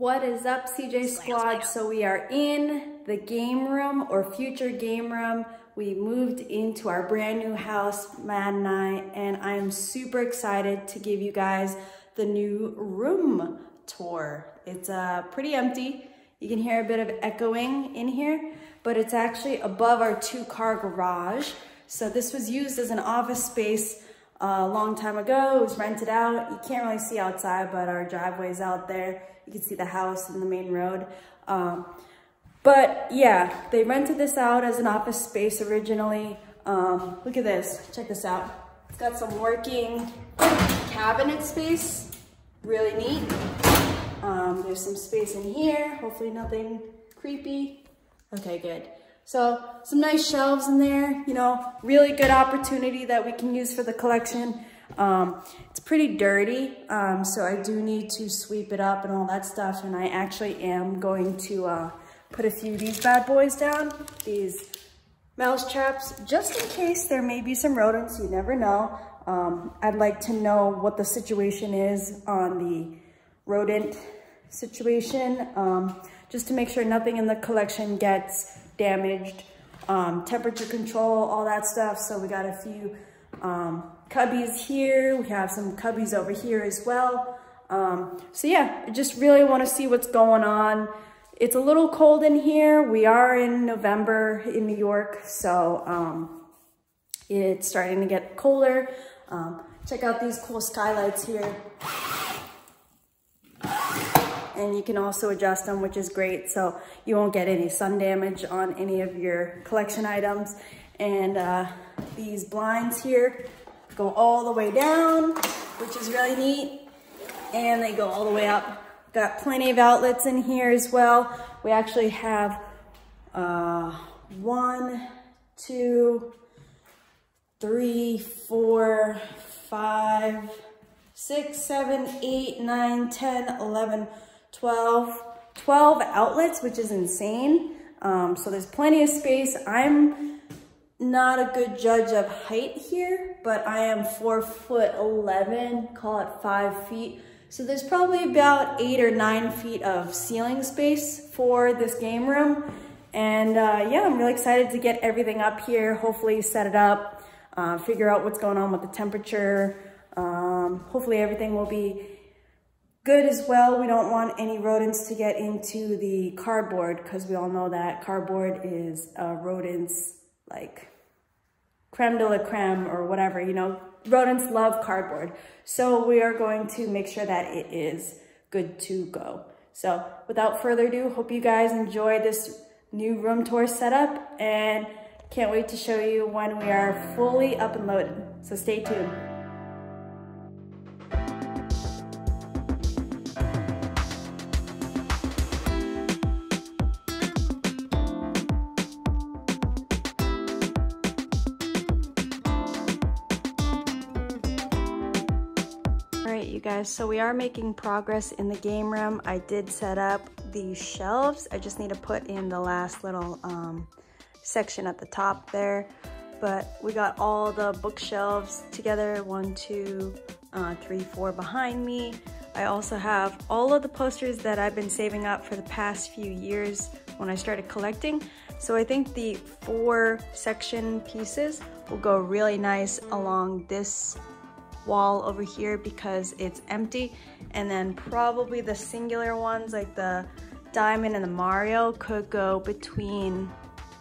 What is up, CJ Squad? So we are in the game room or future game room. We moved into our brand new house, Matt and I am super excited to give you guys the new room tour. It's pretty empty. You can hear a bit of echoing in here, but it's actually above our 2-car garage. So this was used as an office space a long time ago. It was rented out. You can't really see outside, but our driveway's out there. You can see the house and the main road. But yeah, they rented this out as an office space originally. Look at this, check this out. It's got some working cabinet space, really neat. There's some space in here, hopefully nothing creepy. Okay, good. So some nice shelves in there, you know, really good opportunity that we can use for the collection. It's pretty dirty, so I do need to sweep it up and all that stuff. And I actually am going to put a few of these bad boys down, these mouse traps, just in case there may be some rodents, you never know. I'd like to know what the situation is on the rodent situation, just to make sure nothing in the collection gets damaged, temperature control, all that stuff. So we got a few cubbies here. We have some cubbies over here as well. So yeah, I just really want to see what's going on. It's a little cold in here. We are in November in New York, so it's starting to get colder. Check out these cool skylights here. And you can also adjust them, which is great, so you won't get any sun damage on any of your collection items. And these blinds here go all the way down, which is really neat, and they go all the way up. Got plenty of outlets in here as well. We actually have 1, 2, 3, 4, 5, 6, 7, 8, 9, 10, 11, 12 outlets, which is insane. So there's plenty of space. I'm not a good judge of height here, but I am 4'11", call it 5 feet. So there's probably about 8 or 9 feet of ceiling space for this game room. And yeah, I'm really excited to get everything up here, hopefully set it up, figure out what's going on with the temperature. Hopefully everything will be good as well. We don't want any rodents to get into the cardboard, because we all know that cardboard is rodents, like creme de la creme or whatever, you know, rodents love cardboard. So we are going to make sure that it is good to go. So without further ado, hope you guys enjoy this new room tour setup, and can't wait to show you when we are fully up and loaded. So stay tuned. You guys, so we are making progress in the game room. I did set up the shelves. I just need to put in the last little section at the top there, but we got all the bookshelves together, 1, 2, 3, 4 behind me. I also have all of the posters that I've been saving up for the past few years when I started collecting. So I think the 4 section pieces will go really nice along this wall over here because it's empty, and then probably the singular ones like the diamond and the Mario could go between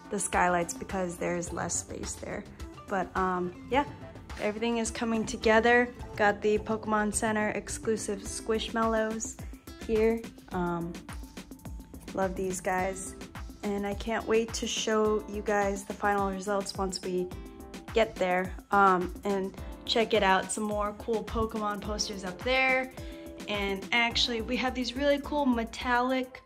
the skylights because there's less space there. But yeah, everything is coming together. Got the Pokemon Center exclusive Squishmallows here. Love these guys, and I can't wait to show you guys the final results once we get there. And check it out, some more cool Pokemon posters up there. And actually we have these really cool metallic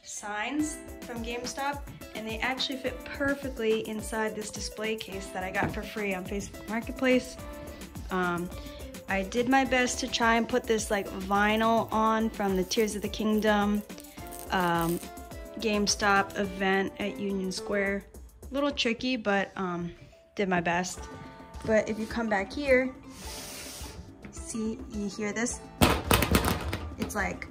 signs from GameStop, and they actually fit perfectly inside this display case that I got for free on Facebook Marketplace. I did my best to try and put this like vinyl on from the Tears of the Kingdom GameStop event at Union Square. A little tricky, but did my best. But if you come back here, see, you hear this? It's like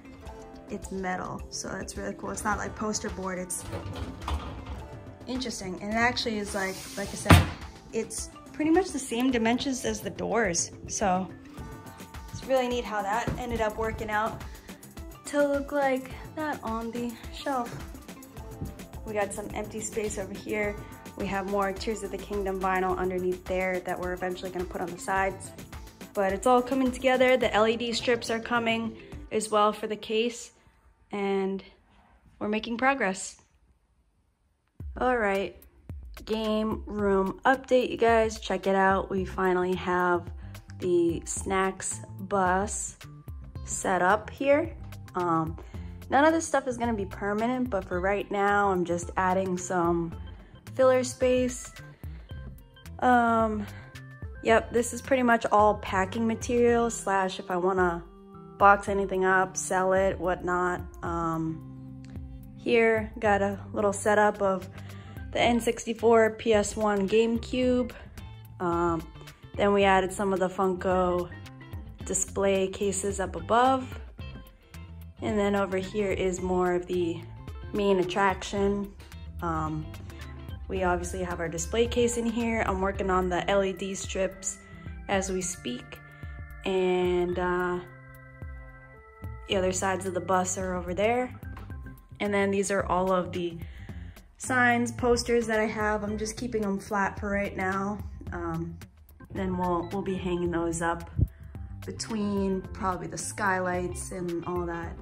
it's metal, so that's really cool. It's not like poster board, it's interesting. And it actually is like I said, it's pretty much the same dimensions as the doors. So it's really neat how that ended up working out to look like that on the shelf. We got some empty space over here. We have more Tears of the Kingdom vinyl underneath there that we're eventually gonna put on the sides. But it's all coming together. The LED strips are coming as well for the case, and we're making progress. All right, game room update, you guys. Check it out. We finally have the snacks bus set up here. None of this stuff is gonna be permanent, but for right now, I'm just adding some filler space. Yep, this is pretty much all packing material slash if I wanna box anything up, sell it, whatnot. Here, got a little setup of the N64, PS1, GameCube. Then we added some of the Funko display cases up above. And then over here is more of the main attraction. We obviously have our display case in here. I'm working on the LED strips as we speak. And the other sides of the bus are over there. And then these are all of the signs, posters that I have. I'm just keeping them flat for right now. Then we'll be hanging those up between probably the skylights and all that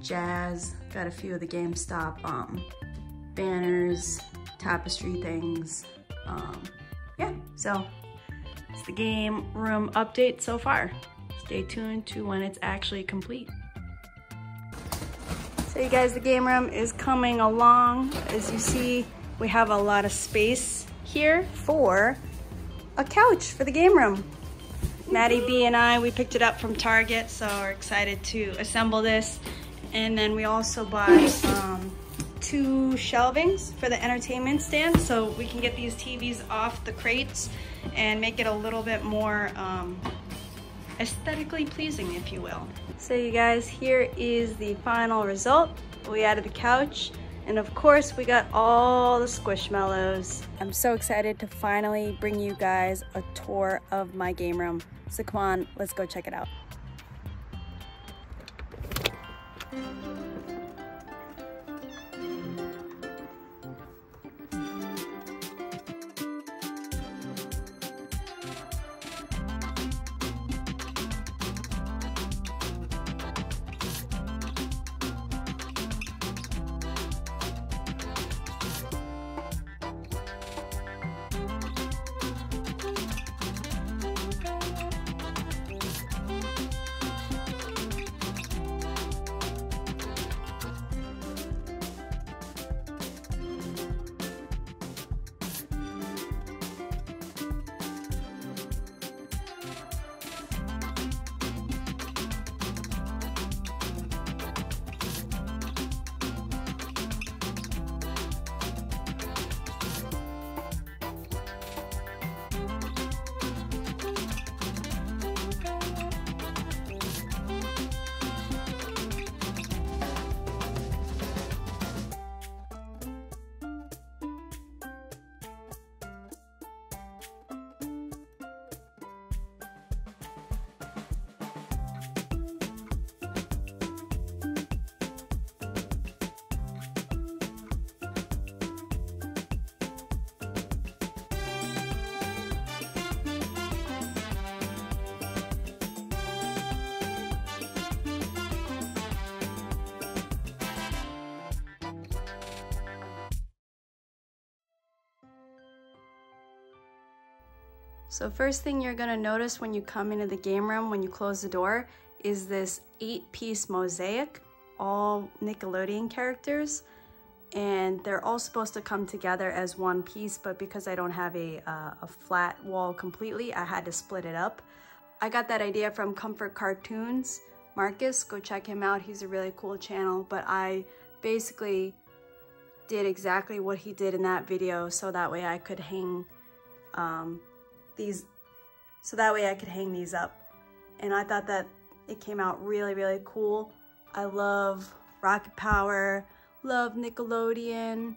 jazz. Got a few of the GameStop banners, tapestry things. Yeah, so it's the game room update so far. Stay tuned to when it's actually complete. So you guys, the game room is coming along. As you see, we have a lot of space here for a couch for the game room. Maddie B and I, we picked it up from Target, so we're excited to assemble this. And then we also bought 2 shelvings for the entertainment stand, so we can get these TVs off the crates and make it a little bit more aesthetically pleasing, if you will. So you guys, here is the final result. We added the couch, and of course we got all the Squishmallows. I'm so excited to finally bring you guys a tour of my game room. So come on, let's go check it out. So first thing you're gonna notice when you come into the game room, when you close the door, is this 8-piece mosaic, all Nickelodeon characters. And they're all supposed to come together as one piece, but because I don't have a flat wall completely, I had to split it up. I got that idea from Comfort Cartoons. Marcus, go check him out, he's a really cool channel, but I basically did exactly what he did in that video so that way I could hang these up. And I thought that it came out really, really cool. I love Rocket Power, love Nickelodeon,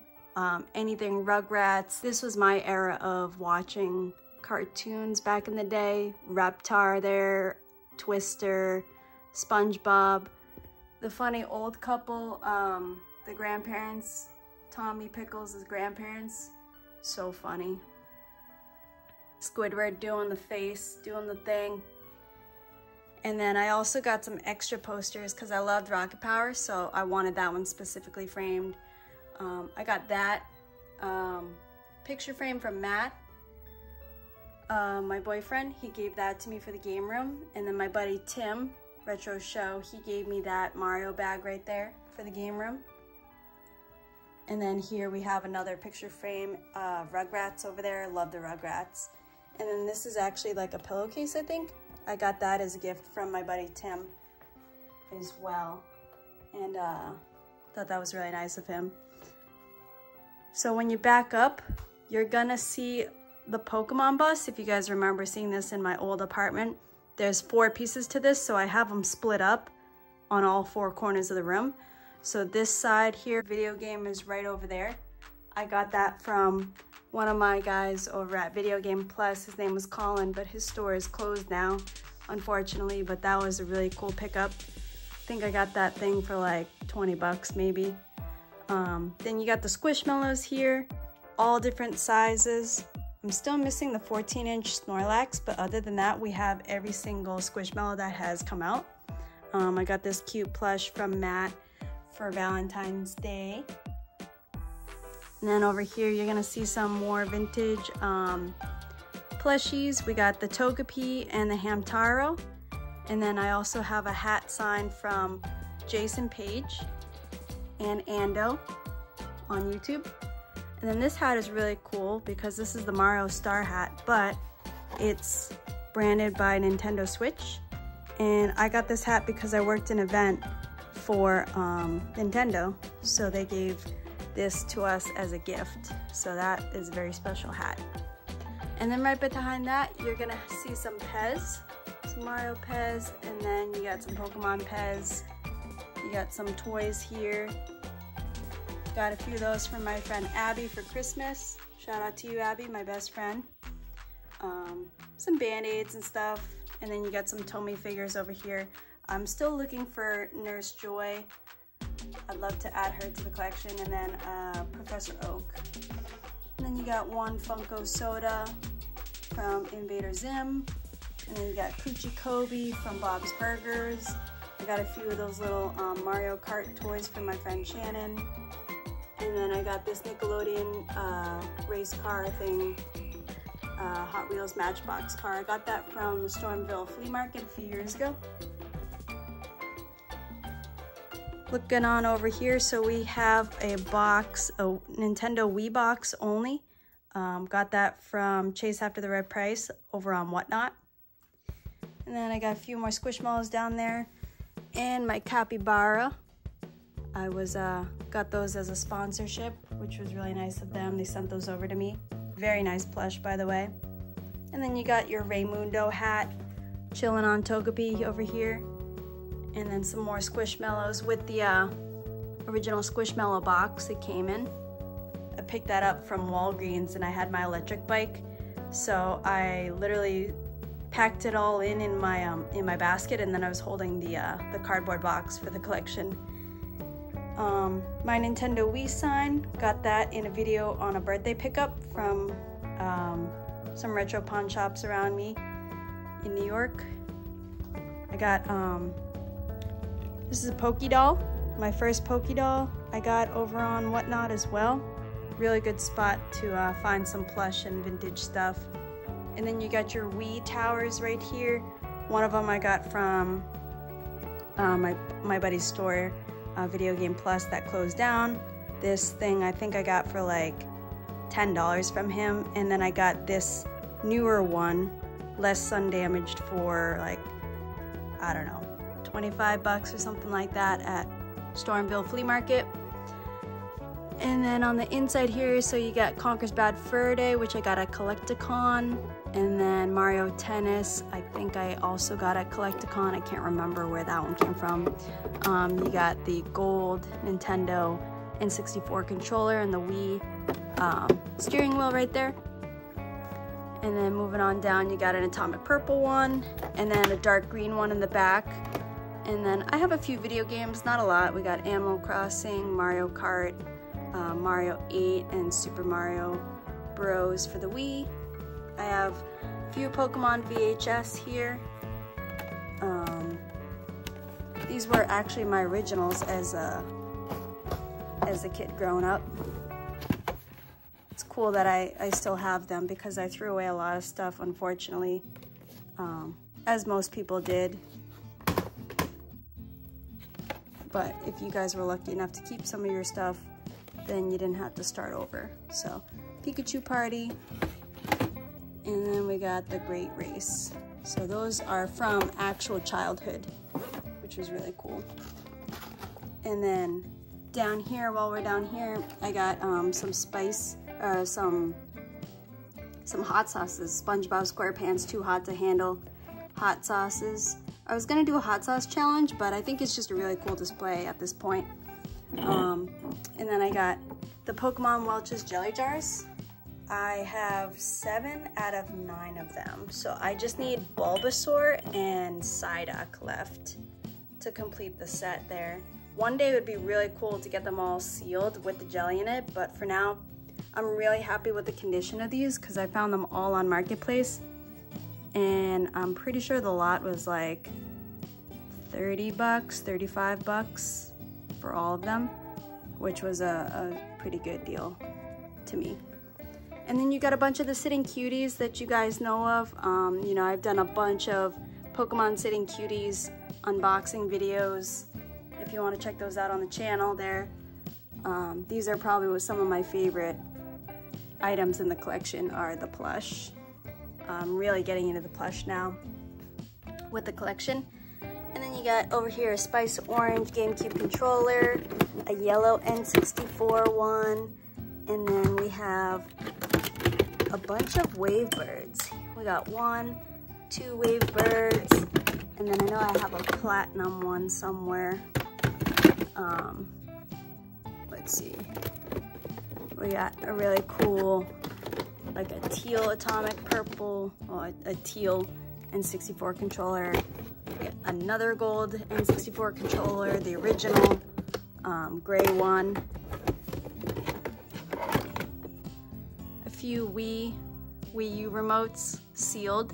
anything Rugrats. This was my era of watching cartoons back in the day. Reptar there, Twister, SpongeBob, the funny old couple, the grandparents, Tommy Pickles' grandparents, so funny. Squidward doing the face, doing the thing. And then I also got some extra posters because I loved Rocket Power, so I wanted that one specifically framed. I got that picture frame from Matt, my boyfriend. He gave that to me for the game room. And then my buddy Tim, Retro Show, he gave me that Mario bag right there for the game room. And then here we have another picture frame, Rugrats over there. I love the Rugrats. And then this is actually like a pillowcase, I think. I got that as a gift from my buddy Tim as well. And thought that was really nice of him. So when you back up, you're gonna see the Pokemon bus. If you guys remember seeing this in my old apartment, there's 4 pieces to this, so I have them split up on all 4 corners of the room. So this side here, video game is right over there. I got that from one of my guys over at Video Game Plus. His name was Colin, but his store is closed now, unfortunately, but that was a really cool pickup. I think I got that thing for like 20 bucks maybe. Then you got the Squishmallows here, all different sizes. I'm still missing the 14-inch Snorlax, but other than that, we have every single Squishmallow that has come out. I got this cute plush from Matt for Valentine's Day. And then over here, you're gonna see some more vintage plushies. We got the Togepi and the Hamtaro. And then I also have a hat sign from Jason Page and Ando on YouTube. And then this hat is really cool because this is the Mario Star hat, but it's branded by Nintendo Switch. And I got this hat because I worked an event for Nintendo, so they gave this to us as a gift. So that is a very special hat. And then right behind that, you're gonna see some Pez, some Mario Pez, and then you got some Pokemon Pez. You got some toys here. Got a few of those from my friend Abby for Christmas. Shout out to you, Abby, my best friend. Some Band-Aids and stuff. And then you got some Tomy figures over here. I'm still looking for Nurse Joy. I'd love to add her to the collection. And then Professor Oak. And then you got one Funko Soda from Invader Zim. And then you got Coochie Kobe from Bob's Burgers. I got a few of those little Mario Kart toys from my friend Shannon. And then I got this Nickelodeon race car thing, Hot Wheels Matchbox car. I got that from the Stormville flea market a few years ago. Looking on over here, so we have a box, a Nintendo Wii box only. Got that from Chase After the Red Price over on Whatnot. And then I got a few more Squishmallows down there. And my capybara. I got those as a sponsorship, which was really nice of them. They sent those over to me. Very nice plush, by the way. And then you got your Raymundo hat, chilling on Togepi over here. And then some more Squishmallows with the original Squishmallow box it came in. I picked that up from Walgreens, and I had my electric bike, so I literally packed it all in my basket, and then I was holding the cardboard box for the collection. My Nintendo Wii sign, got that in a video on a birthday pickup from some retro pawn shops around me in New York. I got, this is a Poké doll, my first Poké doll I got over on Whatnot as well. Really good spot to find some plush and vintage stuff. And then you got your Wii towers right here. One of them I got from my buddy's store, Video Game Plus, that closed down. This thing I think I got for like $10 from him. And then I got this newer one, less sun damaged, for like, I don't know, 25 bucks or something like that at Stormville Flea Market. And then on the inside here, so you got Conker's Bad Fur Day, which I got at Collecticon. And then Mario Tennis, I think I also got at Collecticon. I can't remember where that one came from. You got the gold Nintendo N64 controller and the Wii steering wheel right there. And then moving on down, you got an atomic purple one, and then a dark green one in the back. And then I have a few video games, not a lot. We got Animal Crossing, Mario Kart, Mario 8, and Super Mario Bros. For the Wii. I have a few Pokemon VHS here. These were actually my originals as a kid growing up. It's cool that I still have them because I threw away a lot of stuff, unfortunately, as most people did. But if you guys were lucky enough to keep some of your stuff, then you didn't have to start over. So, Pikachu Party, and then we got the Great Race. So those are from actual childhood, which was really cool. And then down here, while we're down here, I got some hot sauces. SpongeBob SquarePants Too Hot to Handle hot sauces. I was gonna do a hot sauce challenge, but I think it's just a really cool display at this point. And then I got the Pokemon Welch's jelly jars. I have 7 out of 9 of them. So I just need Bulbasaur and Psyduck left to complete the set there. One day it would be really cool to get them all sealed with the jelly in it, but for now, I'm really happy with the condition of these because I found them all on Marketplace, and I'm pretty sure the lot was like 30 bucks, 35 bucks for all of them, which was a pretty good deal to me. And then you got a bunch of the Sitting Cuties that you guys know of. You know, I've done a bunch of Pokemon Sitting Cuties unboxing videos. If you want to check those out on the channel there. These are probably some of my favorite items in the collection are the plush. I'm really getting into the plush now with the collection. And then you got over here a Spice Orange GameCube controller, a yellow N64 one, and then we have a bunch of Wavebirds. We got 1, 2 Wavebirds, and then I know I have a platinum one somewhere. Let's see. We got a really cool, like a teal atomic purple, well, a teal N64 controller. We got another gold N64 controller, the original gray one. A few Wii U remotes sealed.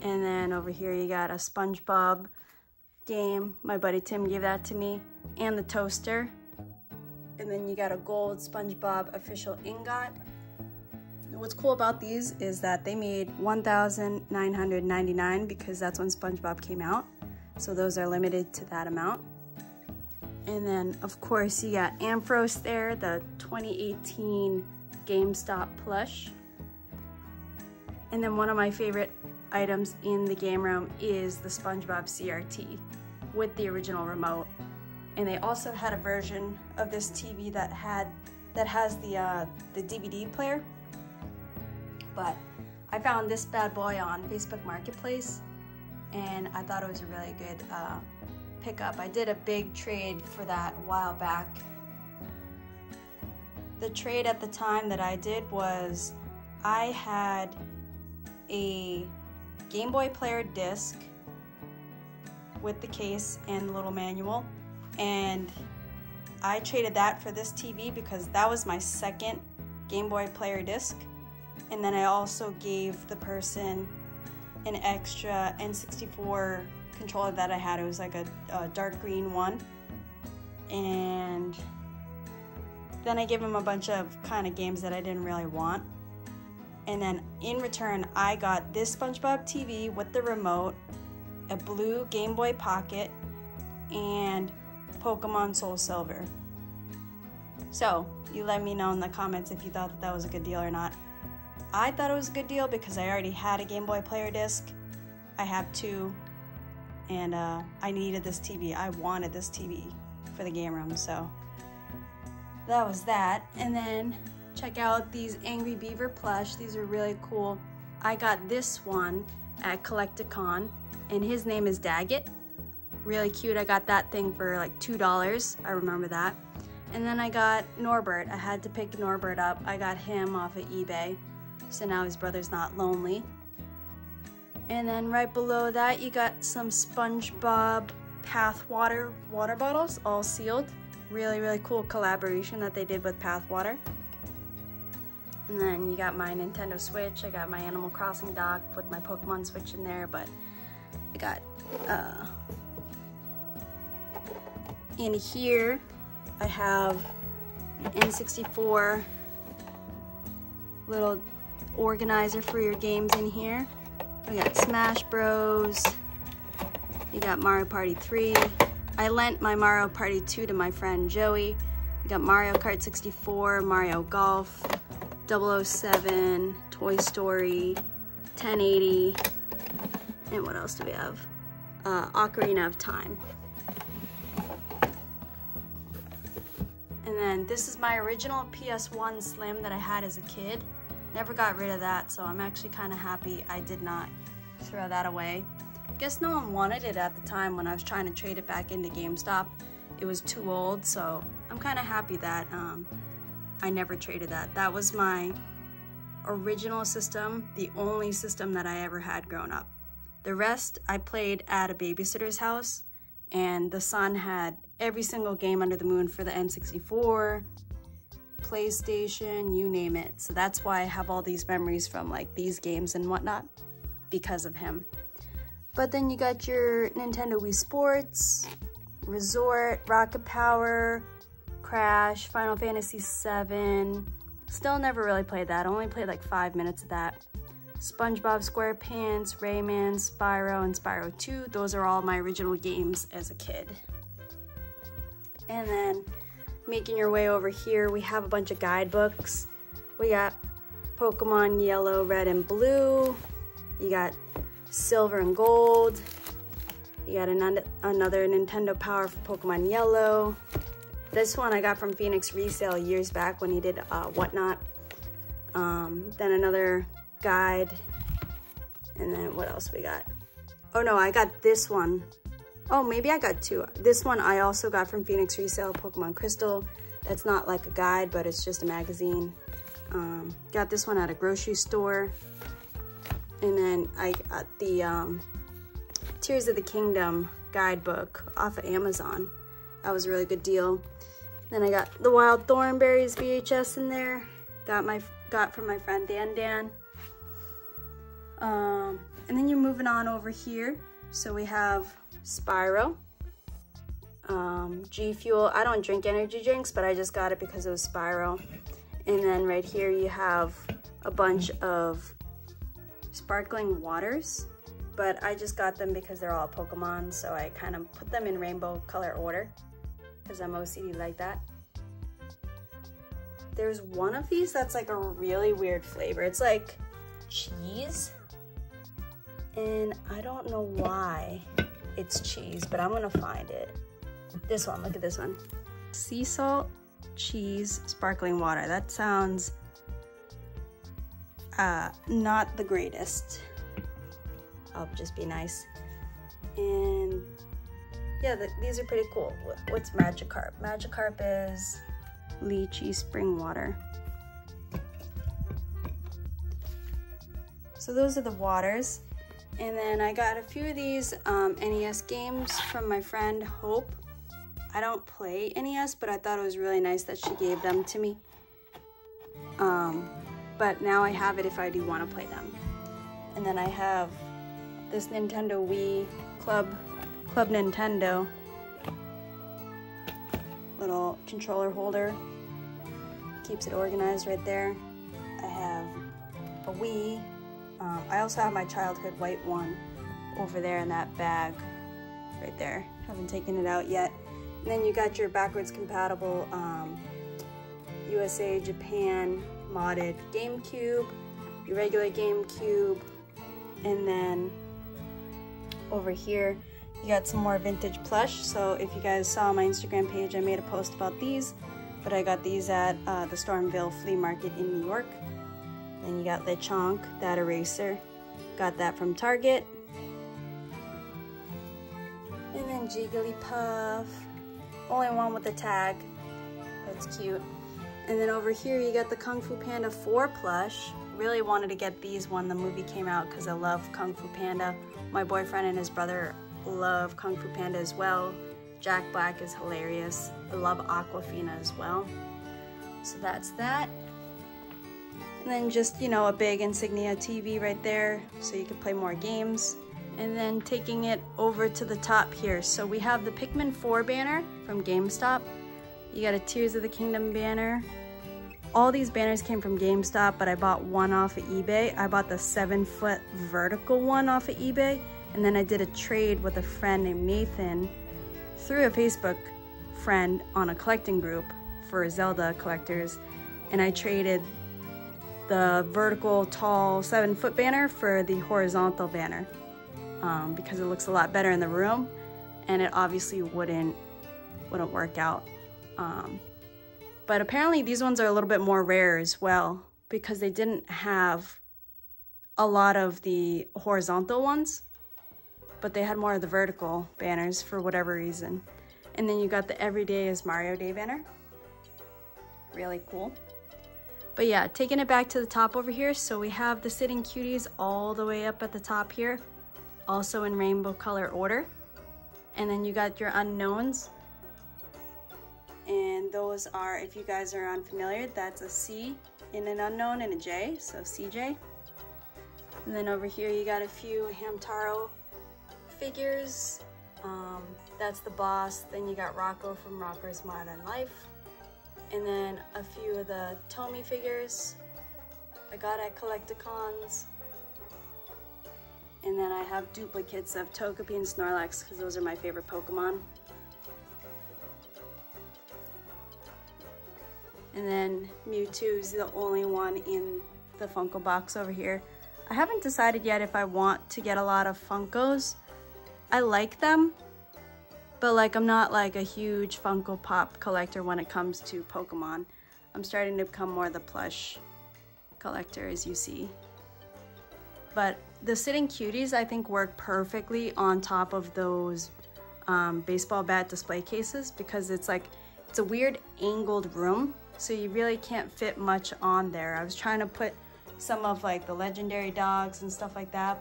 And then over here you got a SpongeBob game. My buddy Tim gave that to me. And the toaster. And then you got a gold SpongeBob official ingot. What's cool about these is that they made 1,999 because that's when SpongeBob came out. So those are limited to that amount. And then of course you got Ampharos there, the 2018 GameStop plush. And then one of my favorite items in the game room is the SpongeBob CRT with the original remote. And they also had a version of this TV that has the DVD player. But I found this bad boy on Facebook Marketplace, and I thought it was a really good pickup. I did a big trade for that a while back. The trade at the time that I did was I had a Game Boy player disc with the case and the little manual, and I traded that for this TV because that was my second Game Boy player disc. And then I also gave the person an extra N64 controller that I had. It was like a dark green one. And then I gave him a bunch of kind of games that I didn't really want. And then in return, I got this SpongeBob TV with the remote, a blue Game Boy Pocket, and Pokemon Soul Silver. So you let me know in the comments if you thought that was a good deal or not. I thought it was a good deal because I already had a Game Boy player disc. I have 2, and I needed this TV. I wanted this TV for the game room, so that was that. And then check out these Angry Beaver plush. These are really cool. I got this one at Collecticon, and his name is Daggett. Really cute. I got that thing for like $2. I remember that. And then I got Norbert. I had to pick Norbert up. I got him off of eBay, so now his brother's not lonely. And then right below that, you got some SpongeBob Pathwater water bottles, all sealed. Really, really cool collaboration that they did with Pathwater. And then you got my Nintendo Switch. I got my Animal Crossing dock, put my Pokemon Switch in there, but I got, in here, I have an N64 little organizer for your games in here. We got Smash Bros. You got Mario Party 3. I lent my Mario Party 2 to my friend Joey. We got Mario Kart 64, Mario Golf, 007, Toy Story, 1080, and what else do we have? Ocarina of Time. And then this is my original PS1 Slim that I had as a kid. Never got rid of that, so I'm actually kind of happy I did not throw that away. I guess no one wanted it at the time when I was trying to trade it back into GameStop. It was too old, so I'm kind of happy that I never traded that. That was my original system, the only system that I ever had growing up. The rest I played at a babysitter's house, and the son had every single game under the moon for the N64, PlayStation, you name it. So that's why I have all these memories from like these games and whatnot, because of him. But then you got your Nintendo Wii Sports, Resort, Rocket Power, Crash, Final Fantasy VII. Still never really played that. I only played like 5 minutes of that. SpongeBob SquarePants, Rayman, Spyro, and Spyro 2. Those are all my original games as a kid. And then making your way over here, we have a bunch of guidebooks. We got Pokemon Yellow, Red, and Blue. You got Silver and Gold. You got another Nintendo Power for Pokemon Yellow. This one I got from Phoenix Resale years back when he did Whatnot. Then another guide. And then what else we got? Oh no, I got this one. Oh, maybe I got two. This one I also got from Phoenix Resale, Pokemon Crystal. That's not like a guide, but it's just a magazine. Got this one at a grocery store. And then I got the Tears of the Kingdom guidebook off of Amazon. That was a really good deal. Then I got the Wild Thornberries VHS in there. Got from my friend Dan. And then you're moving on over here. So we have Spyro, G Fuel. I don't drink energy drinks, but I just got it because it was Spyro. And then right here you have a bunch of sparkling waters, but I just got them because they're all Pokemon, so I kind of put them in rainbow color order because I'm OCD like that. There's one of these that's like a really weird flavor. It's like cheese, and I don't know why it's cheese, but I'm gonna find it. This one, look at this one. Sea salt, cheese, sparkling water. That sounds not the greatest. I'll just be nice. And yeah, these are pretty cool. What's Magikarp? Magikarp is lychee spring water. So those are the waters. And then I got a few of these NES games from my friend Hope. I don't play NES, but I thought it was really nice that she gave them to me. But now I have it if I do want to play them. And then I have this Nintendo Wii Club Nintendo little controller holder. Keeps it organized right there. I have a Wii. I also have my childhood white one over there in that bag right there. Haven't taken it out yet. And then you got your backwards compatible USA, Japan modded GameCube, your regular GameCube, and then over here you got some more vintage plush. So if you guys saw my Instagram page, I made a post about these, but I got these at the Stormville Flea Market in New York. Then you got Lechonk, that eraser. Got that from Target. And then Jigglypuff. Only one with the tag. That's cute. And then over here you got the Kung Fu Panda 4 plush. Really wanted to get these when the movie came out because I love Kung Fu Panda. My boyfriend and his brother love Kung Fu Panda as well. Jack Black is hilarious. I love Aquafina as well. So that's that. And then just, you know, a big Insignia TV right there so you can play more games. And then taking it over to the top here. So we have the Pikmin 4 banner from GameStop. You got a Tears of the Kingdom banner. All these banners came from GameStop, but I bought one off of eBay. I bought the 7-foot vertical one off of eBay. And then I did a trade with a friend named Nathan through a Facebook friend on a collecting group for Zelda collectors. And I traded the vertical tall 7-foot banner for the horizontal banner because it looks a lot better in the room, and it obviously wouldn't work out. But apparently these ones are a little bit more rare as well because they didn't have a lot of the horizontal ones, but they had more of the vertical banners for whatever reason. And then you got the Everyday is Mario Day banner. Really cool. But yeah, taking it back to the top over here, so we have the Sitting Cuties all the way up at the top here, also in rainbow color order. And then you got your unknowns. And those are, if you guys are unfamiliar, that's a C in an unknown and a J, so CJ. And then over here you got a few Hamtaro figures. That's the boss. Then you got Rocco from Rocco's Modern Life. And then a few of the Tomy figures I got at Collecticons. And then I have duplicates of Togepi and Snorlax because those are my favorite Pokemon. And then Mewtwo's the only one in the Funko box over here. I haven't decided yet if I want to get a lot of Funkos. I like them, but like I'm not like a huge Funko Pop collector when it comes to Pokemon. I'm starting to become more the plush collector, as you see. But the Sitting Cuties I think work perfectly on top of those baseball bat display cases because it's a weird angled room, so you really can't fit much on there. I was trying to put some of like the legendary dogs and stuff like that,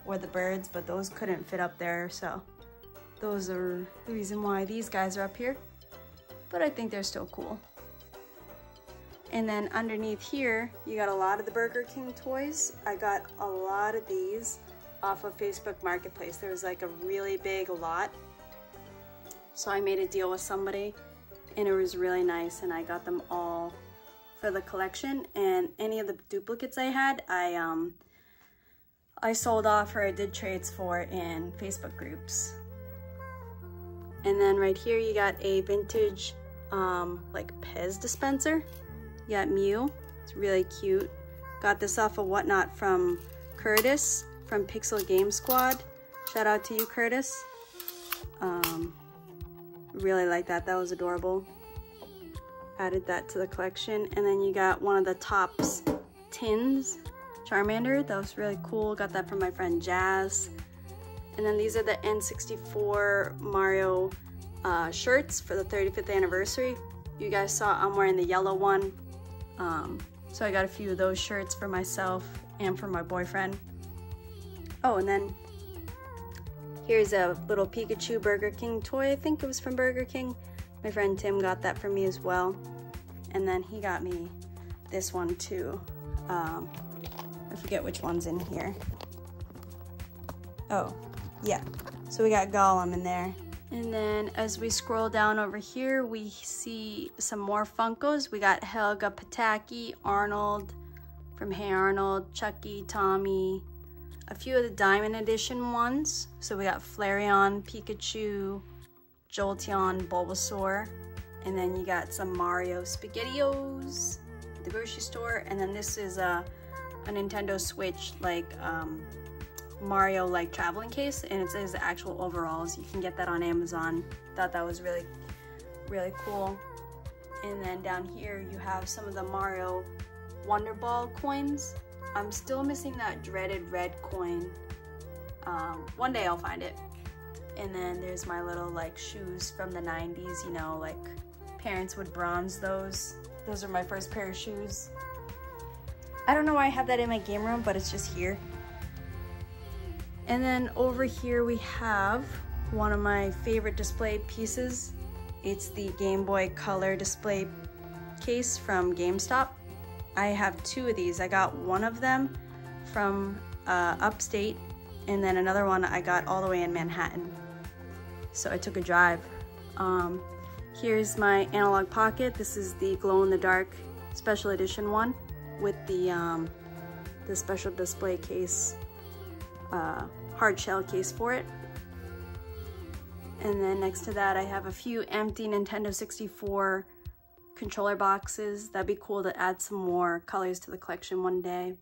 or the birds, but those couldn't fit up there, so those are the reason why these guys are up here. But I think they're still cool. And then underneath here, you got a lot of the Burger King toys. I got a lot of these off of Facebook Marketplace. There was like a really big lot. So I made a deal with somebody and it was really nice, and I got them all for the collection. And any of the duplicates I had, I sold off or I did trades for in Facebook groups. And then right here you got a vintage like Pez dispenser. You got Mew, it's really cute. Got this off of Whatnot from Curtis from Pixel Game Squad. Shout out to you, Curtis. Really like that, that was adorable. Added that to the collection. And then you got one of the Topps tins, Charmander, that was really cool. Got that from my friend Jazz. And then these are the N64 Mario shirts for the 35th anniversary. You guys saw I'm wearing the yellow one. So I got a few of those shirts for myself and for my boyfriend. Oh, and then here's a little Pikachu Burger King toy. I think it was from Burger King. My friend Tim got that for me as well. And then he got me this one too. I forget which one's in here. Oh, yeah. So we got Gollum in there. And then as we scroll down over here, we see some more Funkos. We got Helga Pataki, Arnold from Hey Arnold, Chucky, Tommy, a few of the Diamond Edition ones. So we got Flareon, Pikachu, Jolteon, Bulbasaur, and then you got some Mario SpaghettiOs at the grocery store. And then this is a Nintendo Switch like Mario like traveling case, and it says the actual overalls. You can get that on Amazon. Thought that was really, really cool. And then down here you have some of the Mario Wonder Ball coins. I'm still missing that dreaded red coin. One day I'll find it. And then there's my little like shoes from the 90s, you know, like parents would bronze those. Those are my first pair of shoes. I don't know why I have that in my game room, but it's just here. And then over here we have one of my favorite display pieces. It's the Game Boy Color display case from GameStop. I have two of these. I got one of them from upstate, and then another one I got all the way in Manhattan. So I took a drive. Here's my analog pocket. This is the glow-in-the-dark special edition one with the special display case, hard shell case for it. And then next to that I have a few empty Nintendo 64 controller boxes. That'd be cool to add some more colors to the collection one day.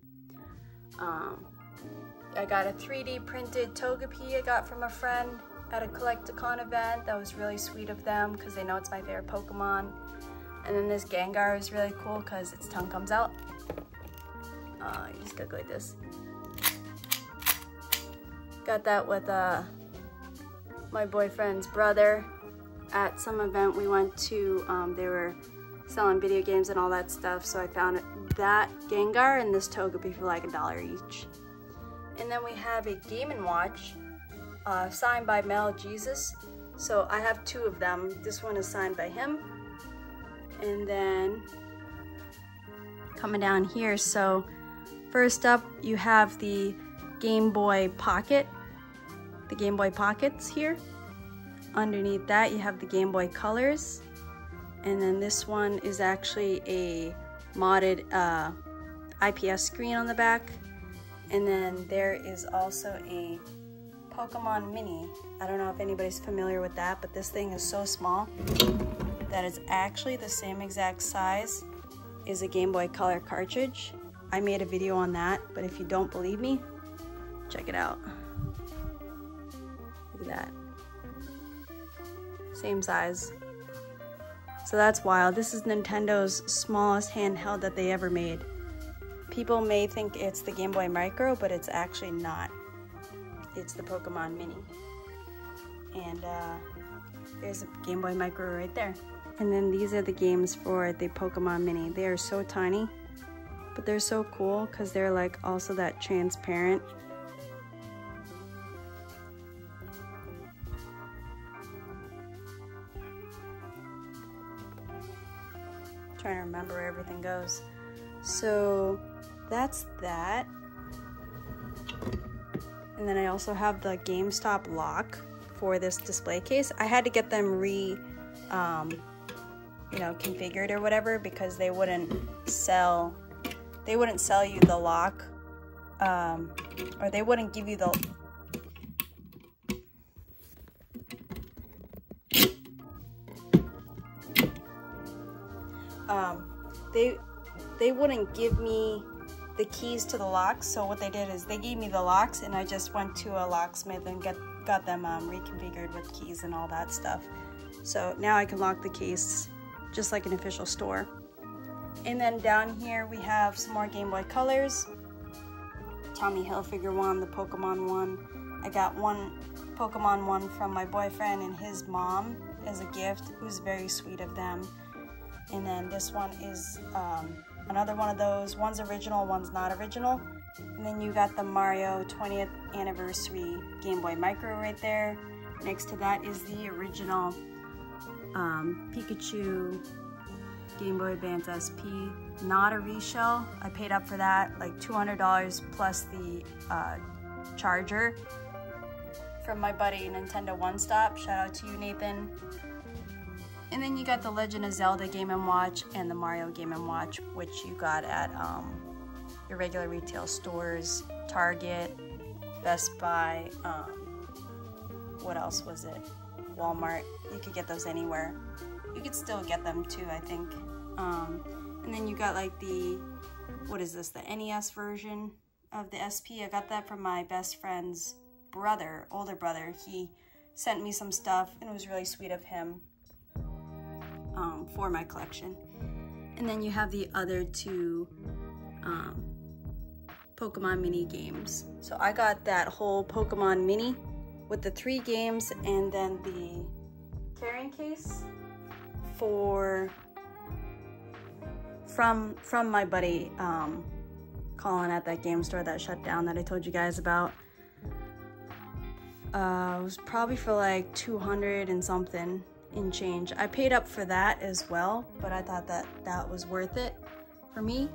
I got a 3D printed Togepi I got from a friend at a Collect-A-Con event. That was really sweet of them because they know it's my favorite Pokemon. And then this Gengar is really cool because its tongue comes out. You just gotta go like this. Got that with my boyfriend's brother at some event we went to. They were selling video games and all that stuff, so I found that Gengar and this Togepi for like $1 each. And then we have a Game & Watch signed by Mel Jesus. So I have two of them. This one is signed by him. And then coming down here, so first up you have the Game Boy Pocket, the Game Boy Pockets here. Underneath that you have the Game Boy Colors, and then this one is actually a modded IPS screen on the back. And then there is also a Pokemon Mini. I don't know if anybody's familiar with that, but this thing is so small that it's actually the same exact size as a Game Boy Color cartridge. I made a video on that, but if you don't believe me, check it out. Look at that. Same size. So that's wild. This is Nintendo's smallest handheld that they ever made. People may think it's the Game Boy Micro, but it's actually not. It's the Pokemon Mini. And there's a Game Boy Micro right there. And then these are the games for the Pokemon Mini. They are so tiny, but they're so cool because they're like also that transparent. Trying to remember where everything goes. So that's that. And then I also have the GameStop lock for this display case. I had to get them configured or whatever because they wouldn't sell you the lock, or they wouldn't give you the they wouldn't give me the keys to the locks. So what they did is they gave me the locks, and I just went to a locksmith and got them reconfigured with keys and all that stuff. So now I can lock the case just like an official store. And then down here we have some more Game Boy Colors. Tommy Hilfiger one, the Pokemon one. I got one Pokemon one from my boyfriend and his mom as a gift. It was very sweet of them. And then this one is another one of those. One's original, one's not original. And then you got the Mario 20th anniversary Game Boy Micro right there. Next to that is the original Pikachu Game Boy Advance SP, not a reshell. I paid up for that, like $200 plus the charger from my buddy Nintendo One Stop. Shout out to you, Nathan. And then you got the Legend of Zelda Game & Watch and the Mario Game & Watch, which you got at your regular retail stores, Target, Best Buy, what else was it? Walmart. You could get those anywhere. You could still get them too, I think. And then you got like the, what is this, the NES version of the SP. I got that from my best friend's brother, older brother. He sent me some stuff and it was really sweet of him for my collection. And then you have the other two Pokemon mini games. So I got that whole Pokemon mini with the 3 games and then the carrying case from my buddy Colin at that game store that shut down that I told you guys about. It was probably for like 200 and something in change. I paid up for that as well, but I thought that was worth it for me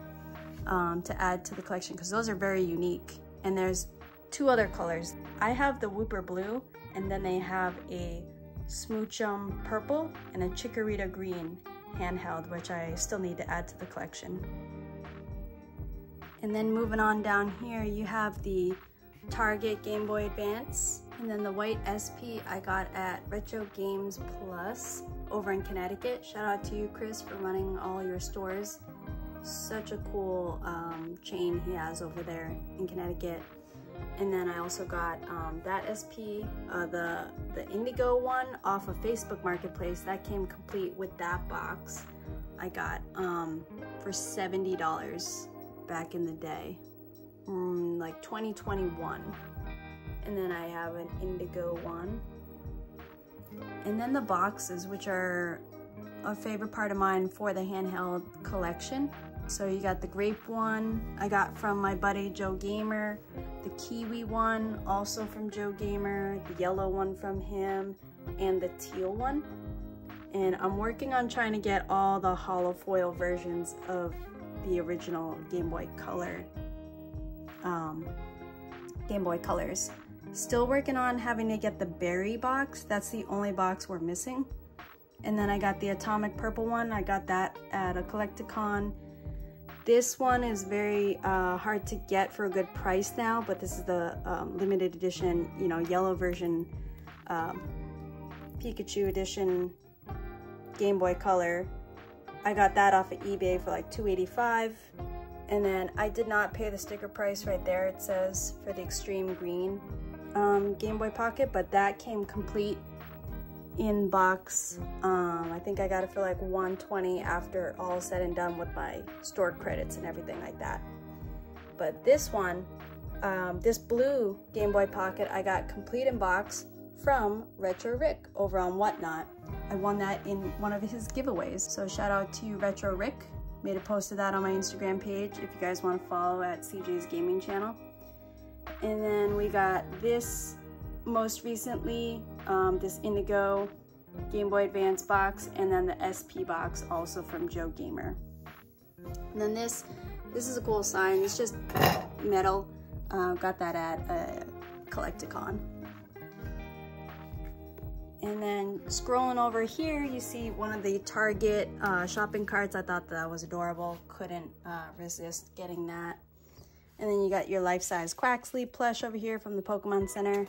to add to the collection because those are very unique. And there's 2 other colors. I have the Whooper Blue, and then they have a Smoochum Purple and a Chikorita Green handheld, which I still need to add to the collection. And then moving on down here, you have the Target Game Boy Advance, and then the white SP I got at Retro Games Plus over in Connecticut. Shout out to you, Chris, for running all your stores. Such a cool chain he has over there in Connecticut. And then I also got that SP, the Indigo one off of Facebook Marketplace. That came complete with that box. I got for $70 back in the day, like 2021. And then I have an Indigo one. And then the boxes, which are a favorite part of mine for the handheld collection. So you got the grape one I got from my buddy Joe Gamer, the kiwi one also from Joe Gamer, the yellow one from him, and the teal one. And I'm working on trying to get all the hollow foil versions of the original Game Boy Color, Game Boy Colors. Still working on having to get the berry box. That's the only box we're missing. And then I got the Atomic Purple one. I got that at a Collecticon. This one is very hard to get for a good price now, but this is the limited edition, you know, yellow version, Pikachu edition Game Boy Color. I got that off of eBay for like $2.85. And then I did not pay the sticker price right there. It says for the Extreme Green Game Boy Pocket, but that came complete in box. I think I got it for like $120 after all said and done with my stored credits and everything like that. But this one, this blue Game Boy Pocket, I got complete in box from Retro Rick over on Whatnot. I won that in one of his giveaways. So shout out to you, Retro Rick. Made a post of that on my Instagram page if you guys want to follow at CJ's Gaming Channel. And then we got this most recently, this Indigo Game Boy Advance box, and then the SP box also from Joe Gamer. And then this is a cool sign. It's just metal. Got that at Collecticon. And then scrolling over here, you see one of the Target shopping carts. I thought that was adorable. Couldn't resist getting that. And then you got your life-size Quaxley plush over here from the Pokemon Center.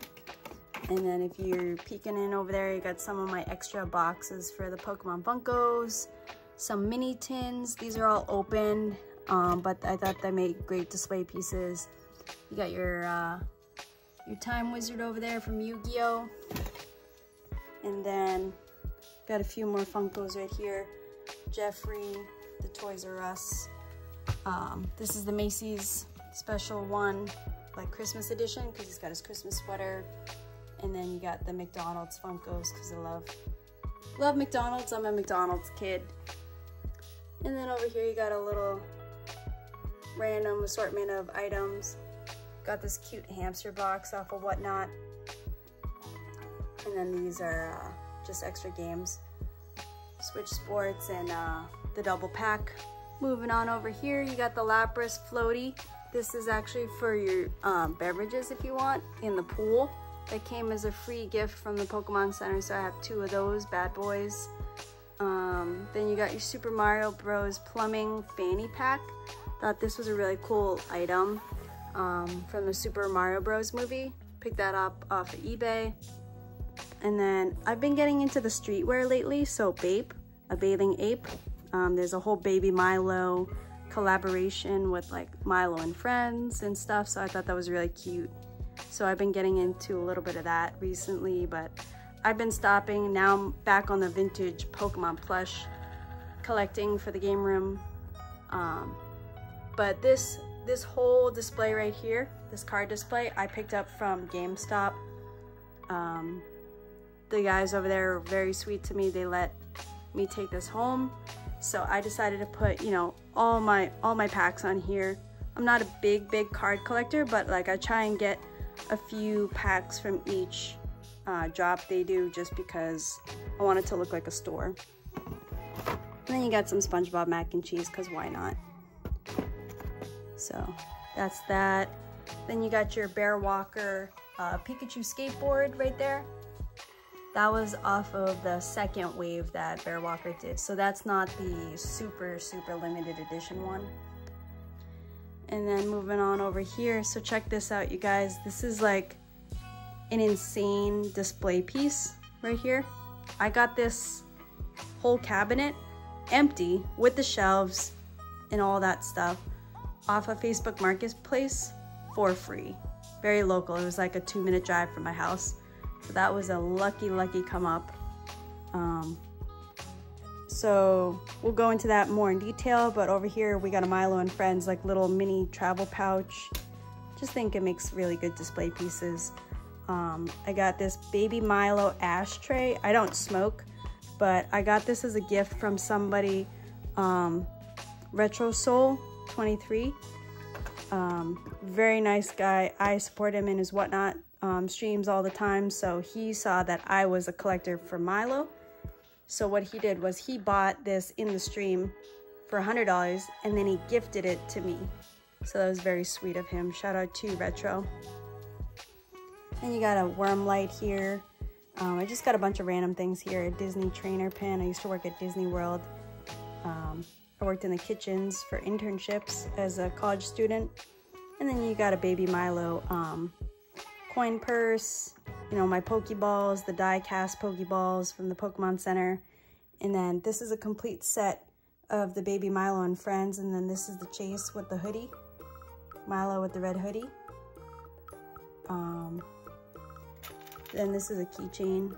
And then if you're peeking in over there, you got some of my extra boxes for the Pokemon Funkos, some mini tins. These are all open, but I thought they made great display pieces. You got your Time Wizard over there from Yu-Gi-Oh! And then got a few more Funkos right here. Jeffrey, the Toys R Us. This is the Macy's special one, like Christmas edition, because he's got his Christmas sweater. And then you got the McDonald's Funkos, because I love McDonald's. I'm a McDonald's kid. And then over here you got a little random assortment of items. Got this cute hamster box off of Whatnot. And then these are just extra games. Switch Sports and the double pack. Moving on over here, you got the Lapras Floaty. This is actually for your beverages if you want in the pool. That came as a free gift from the Pokemon Center, so I have 2 of those bad boys. Then you got your Super Mario Bros. Plumbing Fanny Pack. Thought this was a really cool item from the Super Mario Bros. Movie. Picked that up off of eBay. And then I've been getting into the streetwear lately, so Bape, a bathing ape. There's a whole Baby Milo collaboration with like Milo and Friends and stuff, so I thought that was really cute. So I've been getting into a little bit of that recently, but I've been stopping. Now I'm back on the vintage Pokemon plush collecting for the game room. But this whole display right here, this card display, I picked up from GameStop. The guys over there are very sweet to me. They let me take this home. So I decided to put, you know, all my packs on here. I'm not a big card collector, but like I try and get a few packs from each drop they do, just because I want it to look like a store. And then you got some SpongeBob mac and cheese, because why not? So that's that. Then you got your Bear Walker Pikachu skateboard right there. That was off of the second wave that Bear Walker did. So that's not the super limited edition one. And then moving on over here. So check this out, you guys. This is like an insane display piece right here. I got this whole cabinet empty with the shelves and all that stuff off of Facebook Marketplace for free. Very local. It was like a 2-minute drive from my house. So that was a lucky come up. So we'll go into that more in detail, but over here we got a Milo and Friends like little mini travel pouch. Just think it makes really good display pieces. I got this baby Milo ashtray. I don't smoke, but I got this as a gift from somebody, Retro Soul 23. Very nice guy. I support him in his Whatnot streams all the time, so he saw that I was a collector for Milo. So what he did was he bought this in the stream for $100 and then he gifted it to me. So that was very sweet of him. Shout out to Retro. And you got a worm light here. I just got a bunch of random things here. A Disney trainer pin. I used to work at Disney World. I worked in the kitchens for internships as a college student. And then you got a baby Milo coin purse, you know, my Pokeballs, the die-cast Pokeballs from the Pokemon Center. And then this is a complete set of the baby Milo and Friends. And then this is the chase with the hoodie. Milo with the red hoodie. Then this is a keychain.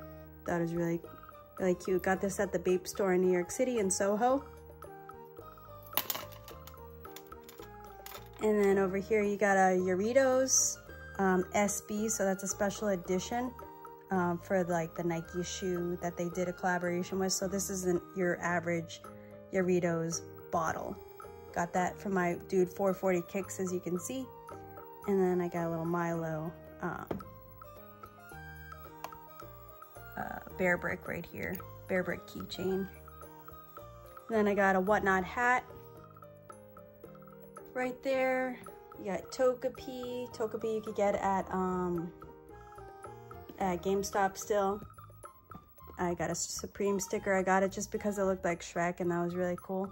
That is really cute. Got this at the Bape store in New York City in Soho. And then over here you got a Doritos SB, so that's a special edition for like the Nike shoe that they did a collaboration with. So this isn't your average Doritos bottle. Got that from my dude 440 Kicks, as you can see. And then I got a little Milo Bear Brick right here, Bear Brick keychain. Then I got a Whatnot hat right there. You got Togepi. Togepi you could get at GameStop still. I got a Supreme sticker. I got it just because it looked like Shrek and that was really cool.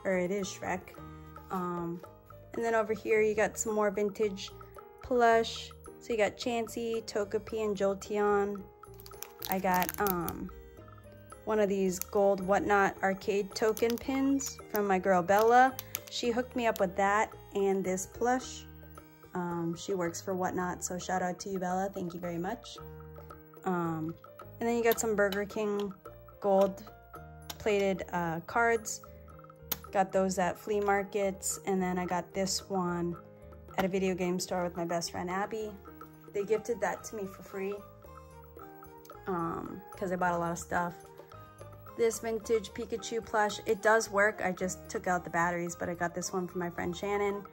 Or it is Shrek. And then over here you got some more vintage plush. So you got Chansey, Togepi, and Jolteon. I got one of these gold Whatnot arcade token pins from my girl Bella. She hooked me up with that and this plush. She works for Whatnot, so shout out to you, Bella. Thank you very much. And then you got some Burger King gold plated cards. Got those at flea markets. And then I got this one at a video game store with my best friend Abby. They gifted that to me for free because I bought a lot of stuff. This vintage Pikachu plush, it does work. I just took out the batteries, but I got this one from my friend Shannon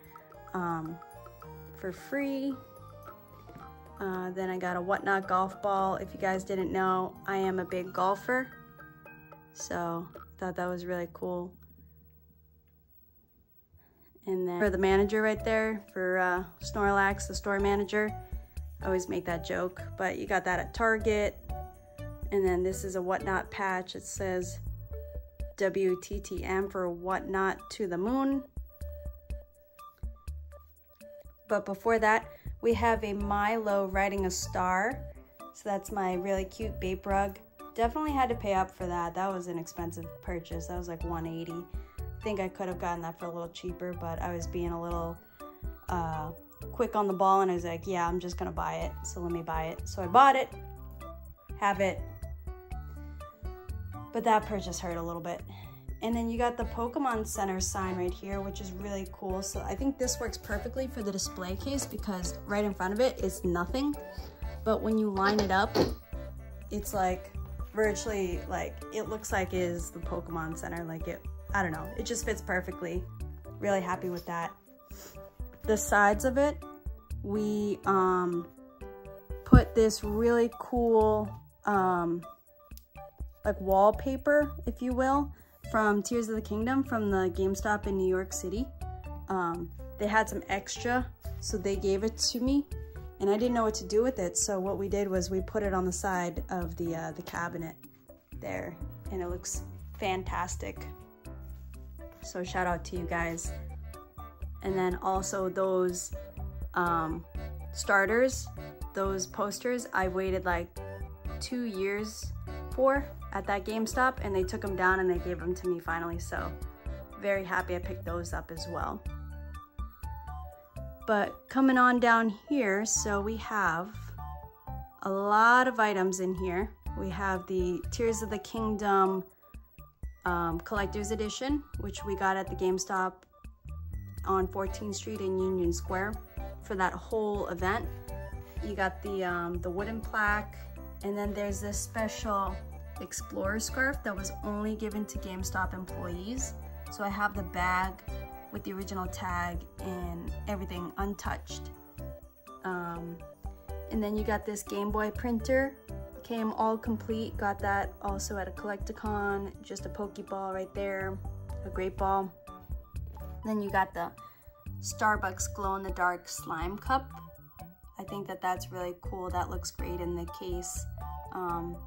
for free. Then I got a Whatnot golf ball. If you guys didn't know, I am a big golfer, so I thought that was really cool. And then for the manager right there, for Snorlax, the store manager, I always make that joke, but you got that at Target. And then this is a Whatnot patch. It says WTTM for Whatnot to the moon. But before that, we have a Milo riding a star. So that's my really cute Bape rug. Definitely had to pay up for that. That was an expensive purchase. That was like $180. I think I could have gotten that for a little cheaper, but I was being a little quick on the ball and I was like, yeah, I'm just gonna buy it. So let me buy it. So I bought it, have it. But that purchase hurt a little bit. And then you got the Pokemon Center sign right here, which is really cool. So I think this works perfectly for the display case because right in front of it is nothing. But when you line it up, it's like virtually like, it looks like is the Pokemon Center. Like it, I don't know, it just fits perfectly. Really happy with that. The sides of it, we put this really cool like wallpaper, if you will, from Tears of the Kingdom from the GameStop in New York City. They had some extra, so they gave it to me, and I didn't know what to do with it. So what we did was we put it on the side of the cabinet there, and it looks fantastic. So shout out to you guys. And then also those starters, those posters, I waited like 2 years for at that GameStop, and they took them down and they gave them to me finally. So very happy I picked those up as well. But coming on down here, so we have a lot of items in here. We have the Tears of the Kingdom Collector's Edition, which we got at the GameStop on 14th Street in Union Square for that whole event. You got the wooden plaque, and then there's this special Explorer scarf that was only given to GameStop employees. So I have the bag with the original tag and everything untouched. And then you got this Game Boy printer, came all complete. Got that also at a Collecticon, just a Pokeball right there, a Great Ball. Then you got the Starbucks glow-in-the-dark slime cup. I think that that's really cool. That looks great in the case.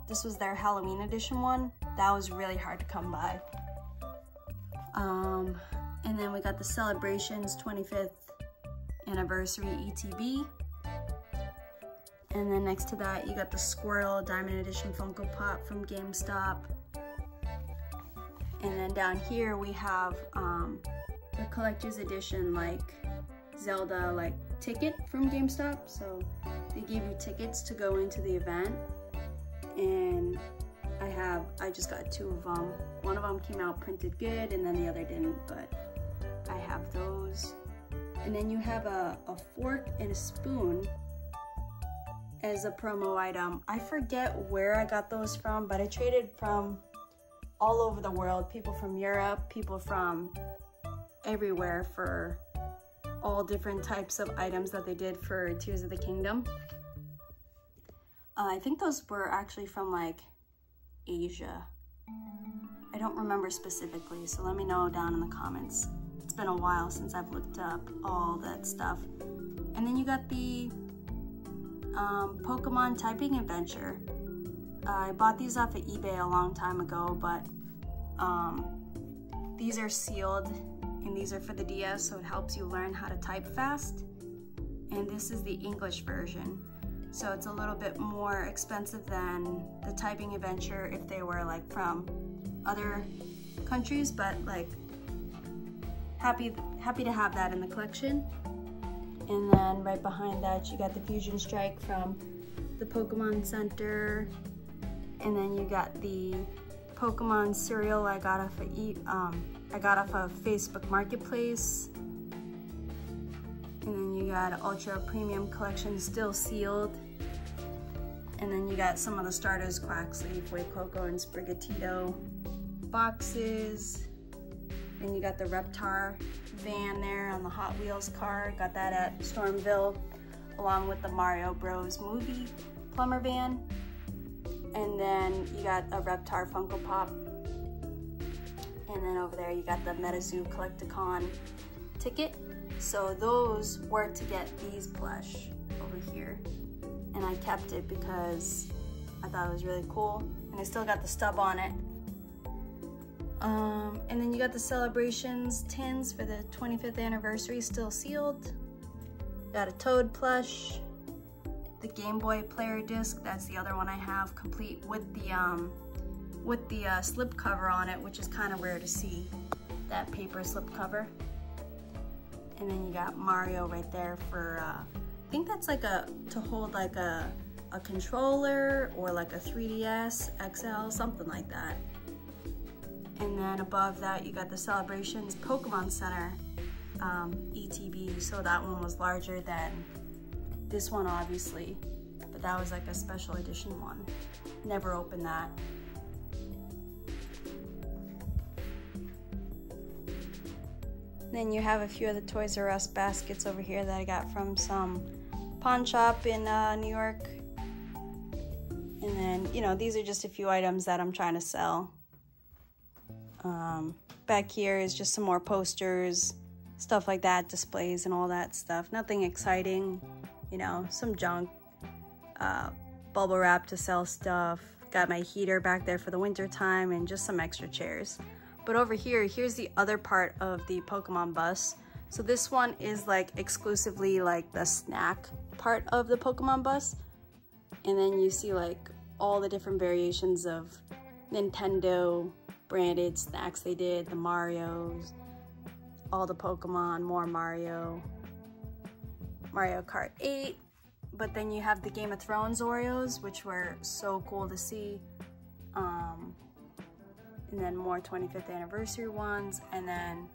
This was their Halloween edition one. That was really hard to come by. And then we got the Celebrations 25th Anniversary ETB. And then next to that, you got the Squirrel Diamond Edition Funko Pop from GameStop. And then down here we have the Collector's Edition like Zelda like ticket from GameStop. So they gave you tickets to go into the event. And I just got 2 of them. One of them came out printed good and then the other didn't, but I have those. And then you have a fork and a spoon as a promo item. I forget where I got those from, but I traded from all over the world. People from Europe, people from everywhere for all different types of items that they did for Tears of the Kingdom. I think those were actually from like Asia. I don't remember specifically, so let me know down in the comments. It's been a while since I've looked up all that stuff. And then you got the Pokemon typing adventure. I bought these off of eBay a long time ago, but these are sealed and these are for the DS, so it helps you learn how to type fast. And this is the English version. So it's a little bit more expensive than the typing adventure if they were like from other countries, but like happy to have that in the collection. And then right behind that you got the Fusion Strike from the Pokemon Center. And then you got the Pokemon cereal I got off of Facebook Marketplace. And then you got Ultra Premium Collection still sealed. And then you got some of the starters, Quaxley, Fuecoco, and Sprigatito boxes. Then you got the Reptar van there on the Hot Wheels car. Got that at Stormville, along with the Mario Bros. Movie plumber van. And then you got a Reptar Funko Pop. And then over there you got the MetaZoo Collecticon ticket. So those were to get these plush over here. And I kept it because I thought it was really cool. And I still got the stub on it. And then you got the Celebrations tins for the 25th anniversary still sealed. Got a Toad plush. The Game Boy player disc, that's the other one I have, complete with the slip cover on it, which is kind of rare to see, that paper slip cover. And then you got Mario right there for, I think that's like to hold like a controller or like a 3DS XL, something like that. And then above that, you got the Celebrations Pokemon Center ETB. So that one was larger than this one, obviously, but that was like a special edition one. Never opened that. Then you have a few of the Toys R Us baskets over here that I got from some pawn shop in New York. And then, you know, these are just a few items that I'm trying to sell. Back here is just some more posters, stuff like that, displays and all that stuff. Nothing exciting, you know, some junk. Bubble wrap to sell stuff. Got my heater back there for the winter time and just some extra chairs. But over here, here's the other part of the Pokemon bus. So this one is like exclusively like the snack part of the Pokemon bus. And then you see like all the different variations of Nintendo branded snacks they did, the Marios, all the Pokemon, more Mario Kart 8. But then you have the Game of Thrones Oreos, which were so cool to see. And then more 25th anniversary ones, and then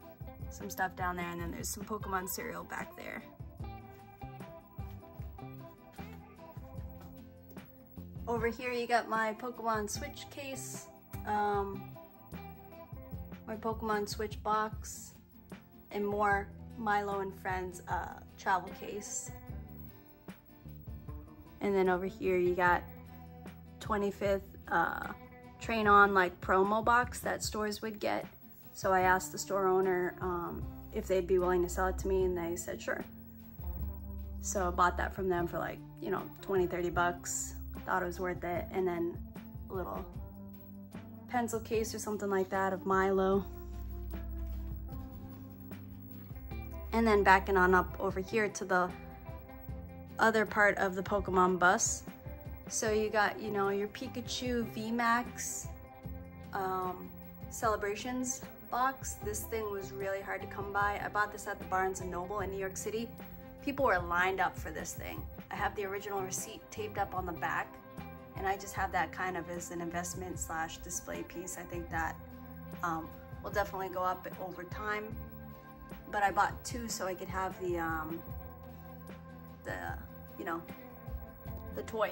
some stuff down there, and then there's some Pokemon cereal back there. Over here you got my Pokemon Switch case, my Pokemon Switch box, and more Milo and Friends travel case. And then over here you got 25th Train On like promo box that stores would get. So I asked the store owner if they'd be willing to sell it to me, and they said sure. So I bought that from them for like, you know, 20-30 bucks. Thought it was worth it. And then a little pencil case or something like that of Milo. And then backing on up over here to the other part of the Pokemon bus. So you got, you know, your Pikachu VMAX Celebrations box. This thing was really hard to come by. I bought this at the Barnes & Noble in New York City. People were lined up for this thing. I have the original receipt taped up on the back, and I just have that kind of as an investment / display piece. I think that will definitely go up over time. But I bought two so I could have the you know, the toy.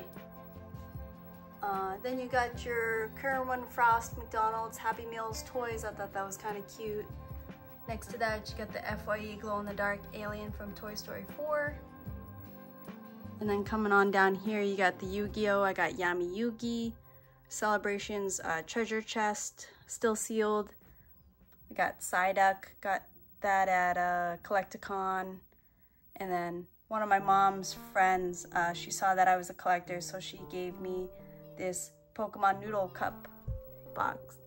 Then you got your Kerwin Frost McDonald's Happy Meals toys. I thought that was kind of cute. Next to that, you got the FYE glow-in-the-dark alien from Toy Story 4. And then coming on down here, you got the Yu-Gi-Oh! I got Yami Yugi. Celebrations treasure chest, still sealed. I got Psyduck, got that at Collecticon. And then one of my mom's friends, she saw that I was a collector, so she gave me this Pokemon Noodle Cup box,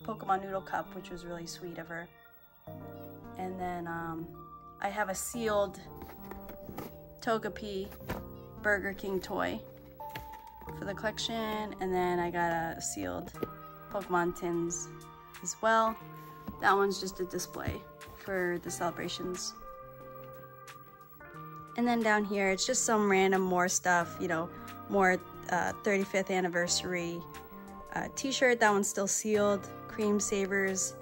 Pokemon Noodle Cup, which was really sweet of her. And then I have a sealed Togepi Burger King toy for the collection, and then I got a sealed Pokemon tins as well. That one's just a display for the celebrations. And then down here, it's just some random more stuff, you know, more 35th anniversary t-shirt. That one's still sealed. Cream Savers.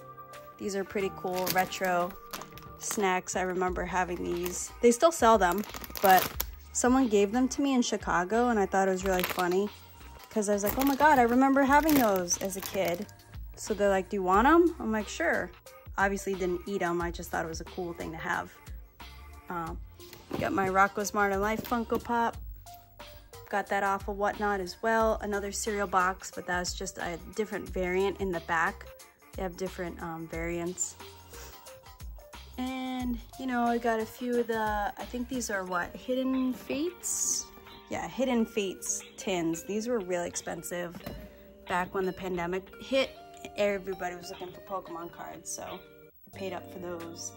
These are pretty cool retro snacks. I remember having these. They still sell them, but someone gave them to me in Chicago, and I thought it was really funny because I was like, oh my God, I remember having those as a kid. So they're like, do you want them? I'm like, sure. Obviously didn't eat them. I just thought it was a cool thing to have. Got my Rocco's Modern Life Funko Pop. Got that off of Whatnot as well. Another cereal box, but that's just a different variant in the back. They have different variants. And, you know, I got a few of the, I think these are what, Hidden Fates? Yeah, Hidden Fates tins. These were really expensive back when the pandemic hit. Everybody was looking for Pokemon cards, so I paid up for those.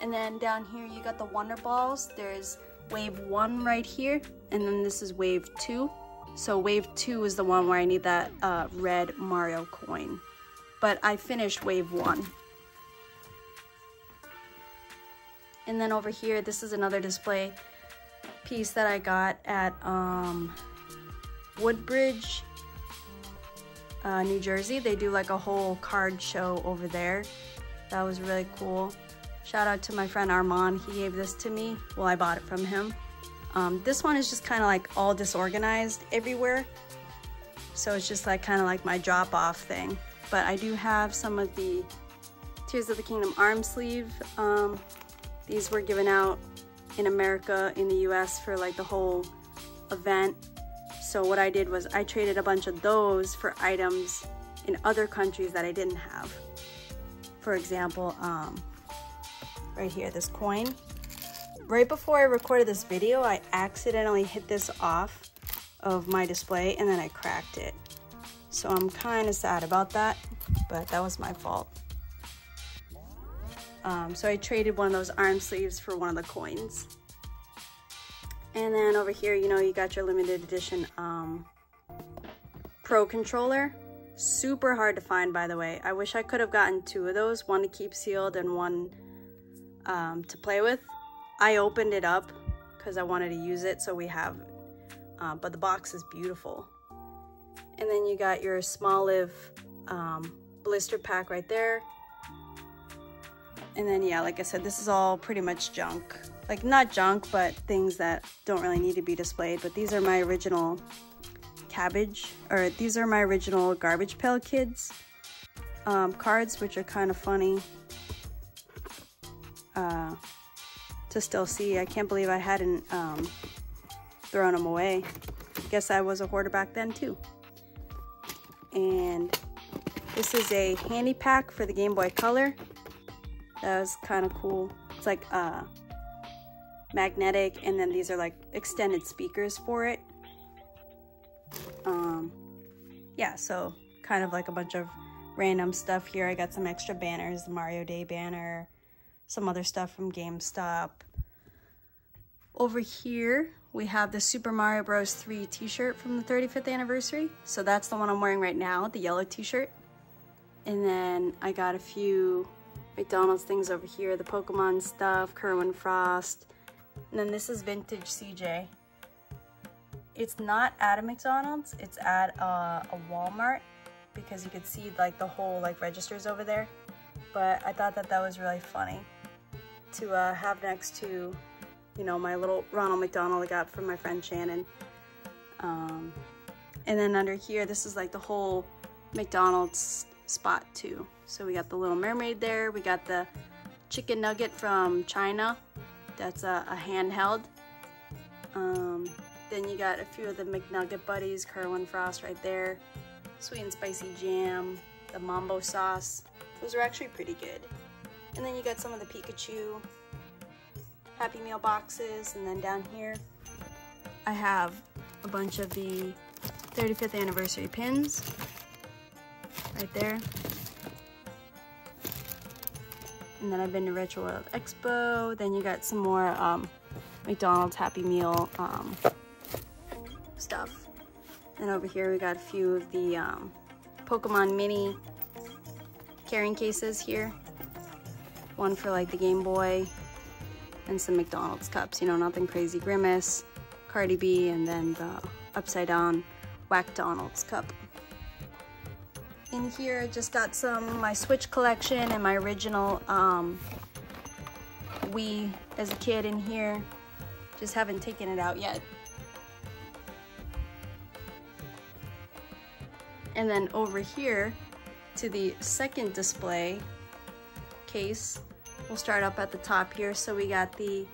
And then down here you got the Wonder Balls. There's Wave 1 right here, and then this is Wave 2. So Wave 2 is the one where I need that red Mario coin. But I finished Wave 1. And then over here, this is another display piece that I got at Woodbridge New Jersey. They do like a whole card show over there. That was really cool. Shout out to my friend Armand. He gave this to me. Well, I bought it from him. This one is just kind of like all disorganized everywhere. So it's just like kind of like my drop-off thing. But I do have some of the Tears of the Kingdom arm sleeve. These were given out in America, in the US for like the whole event. So what I did was I traded a bunch of those for items in other countries that I didn't have. For example, right here, this coin. Right before I recorded this video, I accidentally hit this off of my display and then I cracked it. So I'm kind of sad about that, but that was my fault. So I traded one of those arm sleeves for one of the coins. And then over here, you know, you got your limited edition Pro controller. Super hard to find, by the way. I wish I could have gotten two of those, one to keep sealed and one to play with. I opened it up because I wanted to use it, so we have, but the box is beautiful. And then you got your Small Live blister pack right there. And then, yeah, like I said, this is all pretty much junk. Like, not junk, but things that don't really need to be displayed. But these are my original these are my original Garbage Pail Kids cards, which are kind of funny to still see. I can't believe I hadn't thrown them away. I guess I was a hoarder back then, too. And this is a handy pack for the Game Boy Color. That was kind of cool. It's like magnetic, and then these are like extended speakers for it. Yeah, so kind of like a bunch of random stuff here. I got some extra banners, the Mario Day banner, some other stuff from GameStop. Over here, we have the Super Mario Bros. 3 t-shirt from the 35th anniversary. So that's the one I'm wearing right now, the yellow t-shirt. And then I got a few McDonald's things over here, the Pokemon stuff, Kerwin Frost. And then this is vintage CJ. It's not at a McDonald's, it's at a Walmart, because you could see like the whole like registers over there. But I thought that that was really funny to have next to, you know, my little Ronald McDonald I got from my friend Shannon. And then under here, this is like the whole McDonald's spot too. So we got the Little Mermaid there. We got the chicken nugget from China. That's a handheld. Then you got a few of the McNugget buddies, Kerwin Frost right there. Sweet and spicy jam, the Mambo sauce. Those are actually pretty good. And then you got some of the Pikachu Happy Meal boxes. And then down here, I have a bunch of the 35th anniversary pins right there. And then I've been to Retro World Expo. Then you got some more McDonald's Happy Meal stuff. And over here we got a few of the Pokemon mini carrying cases here. One for like the Game Boy, and some McDonald's cups, you know, nothing crazy. Grimace, Cardi B, and then the upside down Whack-Donald's cup. In here I just got some of my Switch collection and my original Wii as a kid in here. Just haven't taken it out yet. And then over here to the second display case, we'll start up at the top here. So we got the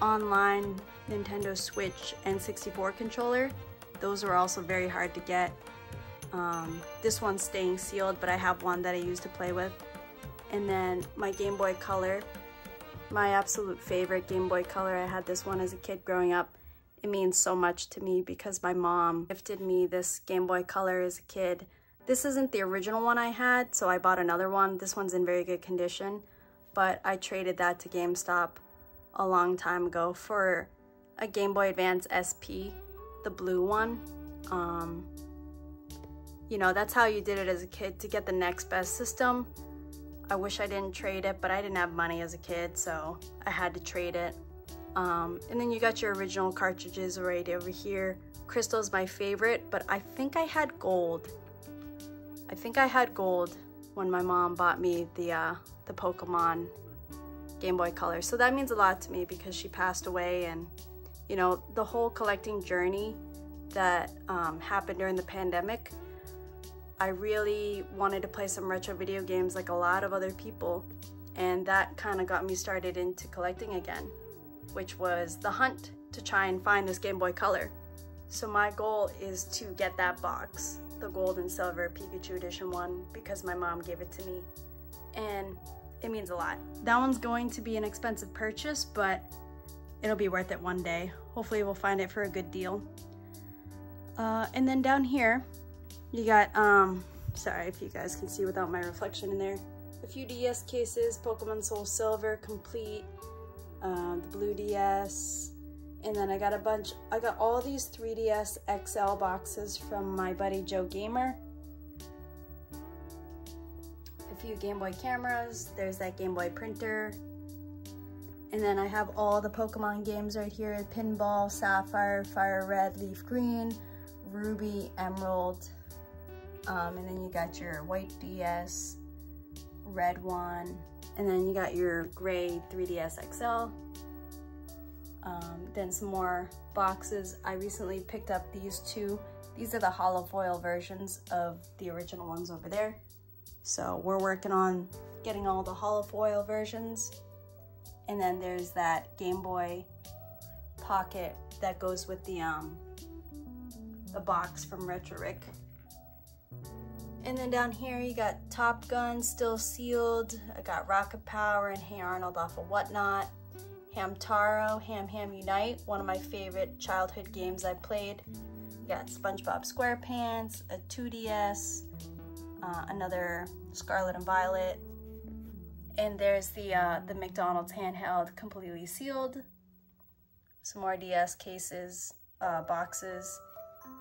online Nintendo Switch N64 controller. Those were also very hard to get. This one's staying sealed, but I have one that I used to play with. And then my Game Boy Color, my absolute favorite Game Boy Color. I had this one as a kid growing up. It means so much to me because my mom gifted me this Game Boy Color as a kid. This isn't the original one I had, so I bought another one. This one's in very good condition, but I traded that to GameStop a long time ago for a Game Boy Advance SP, the blue one. You know, that's how you did it as a kid to get the next best system. I wish I didn't trade it, but I didn't have money as a kid, so I had to trade it. And then you got your original cartridges right over here. Crystal's my favorite, but I think I had gold. I think I had gold when my mom bought me the Pokemon Game Boy Color. So that means a lot to me because she passed away, and you know, the whole collecting journey that happened during the pandemic, I really wanted to play some retro video games like a lot of other people, and that kind of got me started into collecting again, which was the hunt to try and find this Game Boy Color. So my goal is to get that box, the gold and silver Pikachu edition one, because my mom gave it to me, and it means a lot. That one's going to be an expensive purchase, but it'll be worth it one day. Hopefully we'll find it for a good deal. And then down here, you got, sorry if you guys can see without my reflection in there, a few DS cases, Pokemon Soul Silver complete, the blue DS, and then I got all these 3DS XL boxes from my buddy Joe Gamer. A few Game Boy cameras, there's that Game Boy printer, and then I have all the Pokemon games right here, Pinball, Sapphire, Fire Red, Leaf Green, Ruby, Emerald, and then you got your white DS, red one, and then you got your gray 3DS XL. Then some more boxes. I recently picked up these two. These are the hollow foil versions of the original ones over there. So we're working on getting all the hollow foil versions. And then there's that Game Boy Pocket that goes with the box from Retro Rick. And then down here you got Top Gun still sealed. I got Rocket Power and Hey Arnold off of Whatnot. Hamtaro, Ham Ham Unite, one of my favorite childhood games I played. You got SpongeBob SquarePants, a 2DS, another Scarlet and Violet, and there's the McDonald's handheld completely sealed. Some more DS cases, boxes,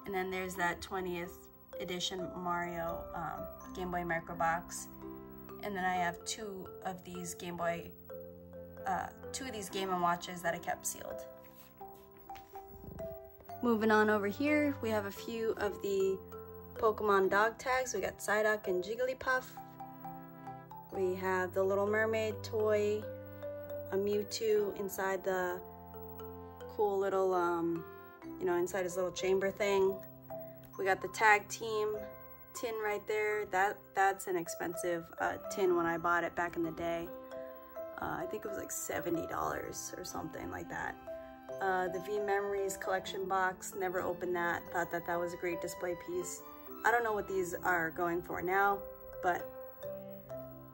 and then there's that 20th edition Mario Game Boy Micro box, and then I have two of these Game & Watches that I kept sealed. Moving on over here, we have a few of the Pokemon dog tags. We got Psyduck and Jigglypuff. We have the Little Mermaid toy, a Mewtwo inside the cool little, you know, inside his little chamber thing. We got the tag team tin right there. That's an expensive tin when I bought it back in the day. I think it was like $70 or something like that. The V Memories collection box, never opened that. Thought that was a great display piece. I don't know what these are going for now, but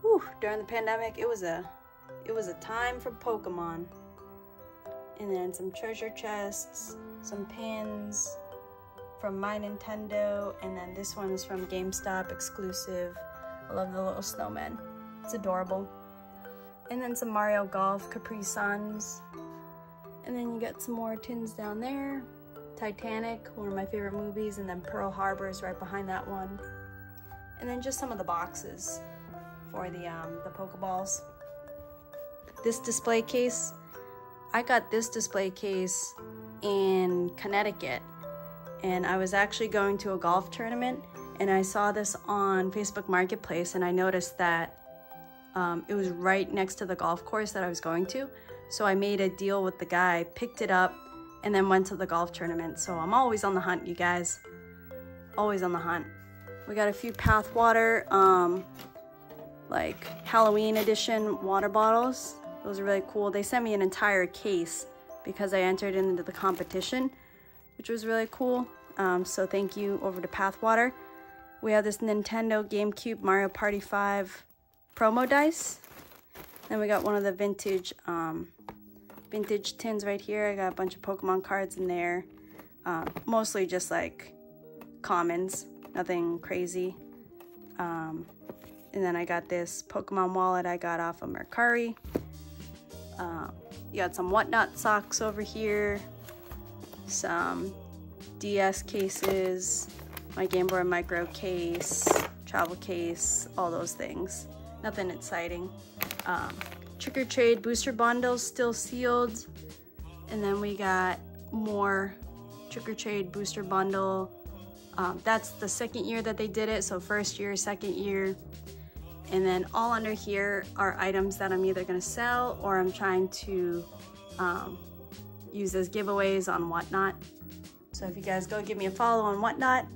whew, during the pandemic, it was a time for Pokemon. And then some treasure chests, some pins from My Nintendo, and then this one is from GameStop exclusive. I love the little snowman. It's adorable. And then some Mario Golf Capri Suns. And then you got some more tins down there. Titanic, one of my favorite movies, and then Pearl Harbor is right behind that one. And then just some of the boxes for the Pokeballs. This display case, I got this display case in Connecticut, and I was actually going to a golf tournament, and I saw this on Facebook Marketplace, and I noticed that it was right next to the golf course that I was going to. So I made a deal with the guy, picked it up, and then went to the golf tournament. So I'm always on the hunt, you guys. Always on the hunt. We got a few Pathwater, like Halloween edition water bottles. Those are really cool. They sent me an entire case because I entered into the competition, which was really cool. So thank you over to Pathwater. We have this Nintendo GameCube Mario Party 5 promo dice. Then we got one of the vintage tins right here. I got a bunch of Pokemon cards in there. Mostly just like commons, nothing crazy. And then I got this Pokemon wallet I got off of Mercari. You got some Whatnot socks over here. Some DS cases, my Game Boy Micro case, travel case, all those things. Nothing exciting. Trick or Trade booster bundles still sealed. And then we got more Trick or Trade booster bundle That's the second year that they did it, so first year, second year. And then all under here are items that I'm either gonna sell or I'm trying to use as giveaways on Whatnot. So if you guys go give me a follow on Whatnot,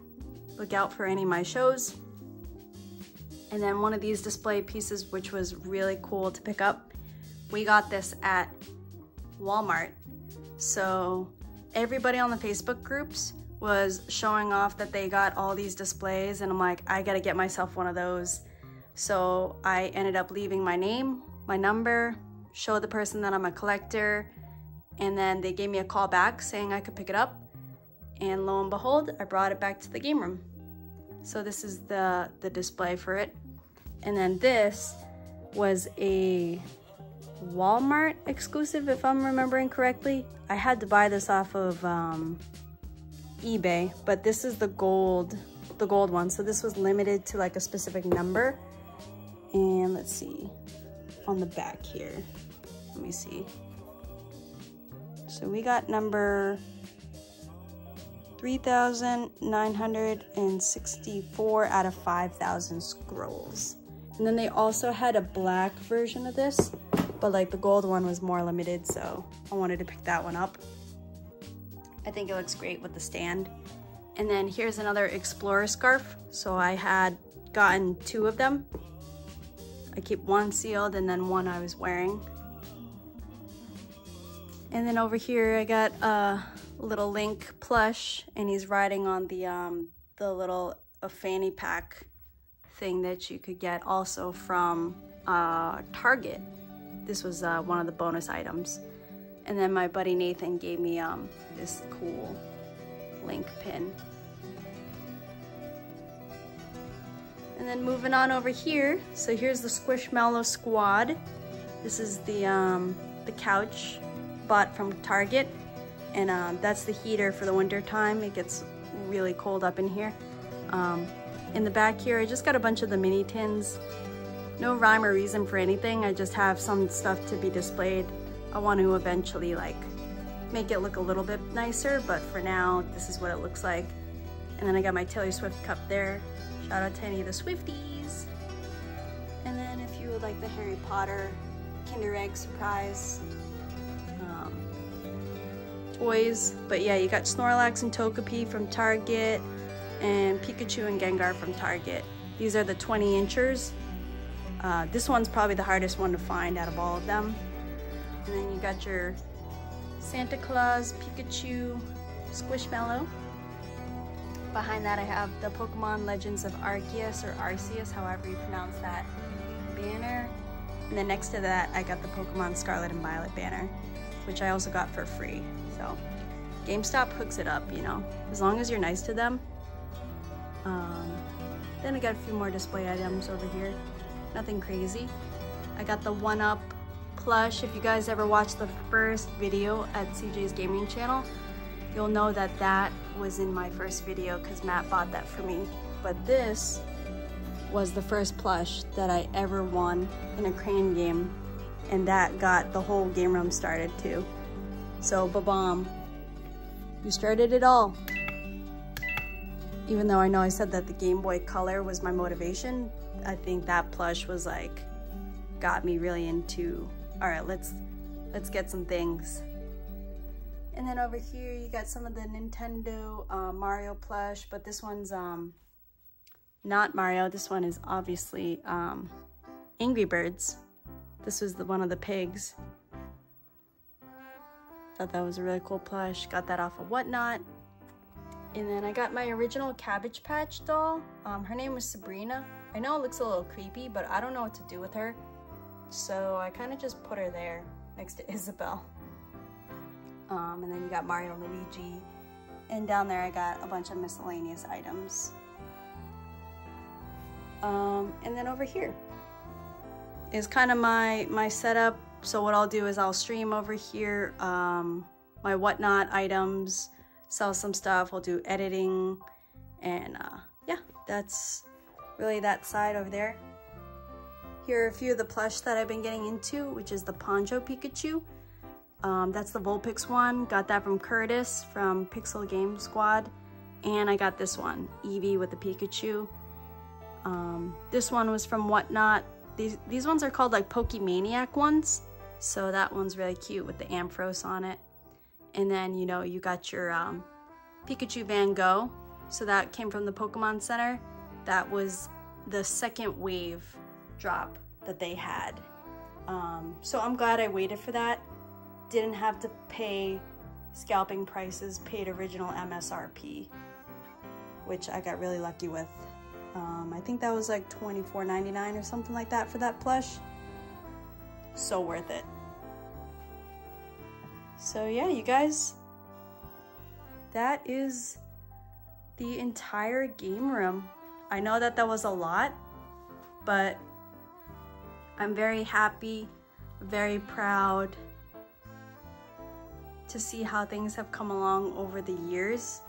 look out for any of my shows. And then one of these display pieces, which was really cool to pick up, we got this at Walmart. So everybody on the Facebook groups was showing off that they got all these displays, and I'm like, I gotta get myself one of those. So I ended up leaving my name, my number, show the person that I'm a collector, and then they gave me a call back saying I could pick it up. And lo and behold, I brought it back to the game room. So this is the display for it. And then this was a Walmart exclusive, if I'm remembering correctly. I had to buy this off of eBay, but this is the gold one. So this was limited to like a specific number. And let's see, on the back here, let me see. So we got number 3,964 out of 5,000 scrolls. And then they also had a black version of this, but like the gold one was more limited, so I wanted to pick that one up. I think it looks great with the stand. And then here's another Explorer scarf. So I had gotten 2 of them. I keep one sealed and then one I was wearing. And then over here I got a little Link plush, and he's riding on the little fanny pack thing that you could get also from Target. This was one of the bonus items. And then my buddy Nathan gave me this cool Link pin. And then moving on over here, so here's the Squishmallow Squad. This is the couch bought from Target, and that's the heater for the winter time. It gets really cold up in here. In the back here, I just got a bunch of the mini tins. No rhyme or reason for anything. I just have some stuff to be displayed. I want to eventually like make it look a little bit nicer, but for now, this is what it looks like. And then I got my Taylor Swift cup there. Shout out to any of the Swifties. And then if you would like the Harry Potter Kinder Egg surprise toys. But yeah, you got Snorlax and Togepi from Target, and Pikachu and Gengar from Target. These are the 20 inchers. This one's probably the hardest one to find out of all of them. And then you got your Santa Claus, Pikachu, Squishmallow. Behind that I have the Pokemon Legends of Arceus, or Arceus, however you pronounce that, banner. And then next to that I got the Pokemon Scarlet and Violet banner, which I also got for free. So GameStop hooks it up, you know, as long as you're nice to them. Then I got a few more display items over here. Nothing crazy. I got the 1-Up plush. If you guys ever watched the first video at CJ's Gaming Channel, you'll know that that was in my first video because Matt bought that for me. But this was the first plush that I ever won in a crane game, and that got the whole game room started too. So ba-bomb, you started it all. Even though I know I said that the Game Boy Color was my motivation, I think that plush was like, got me really into, all right, let's get some things. And then over here you got some of the Nintendo Mario plush, but this one's not Mario. This one is obviously Angry Birds. This was one of the pigs. Thought that was a really cool plush. Got that off of Whatnot. And then I got my original Cabbage Patch doll. Her name was Sabrina. I know it looks a little creepy, but I don't know what to do with her. So I kind of just put her there next to Isabelle. And then you got Mario and Luigi. And down there I got a bunch of miscellaneous items. And then over here is kind of my setup. So what I'll do is I'll stream over here my Whatnot items, sell some stuff, we'll do editing, and yeah, that's really that side over there. Here are a few of the plush that I've been getting into, which is the Poncho Pikachu. That's the Vulpix one. Got that from Curtis from Pixel Game Squad. and I got this one, Eevee with the Pikachu. This one was from Whatnot. These ones are called like Pokemaniac ones. So that one's really cute with the Ampharos on it. And then, you know, you got your Pikachu Van Gogh. So that came from the Pokemon Center. That was the second wave drop that they had. So I'm glad I waited for that. Didn't have to pay scalping prices, paid original MSRP, which I got really lucky with. I think that was like $24.99 or something like that for that plush. So worth it. So yeah, you guys, that is the entire game room. I know that was a lot, but I'm very happy, very proud to see how things have come along over the years.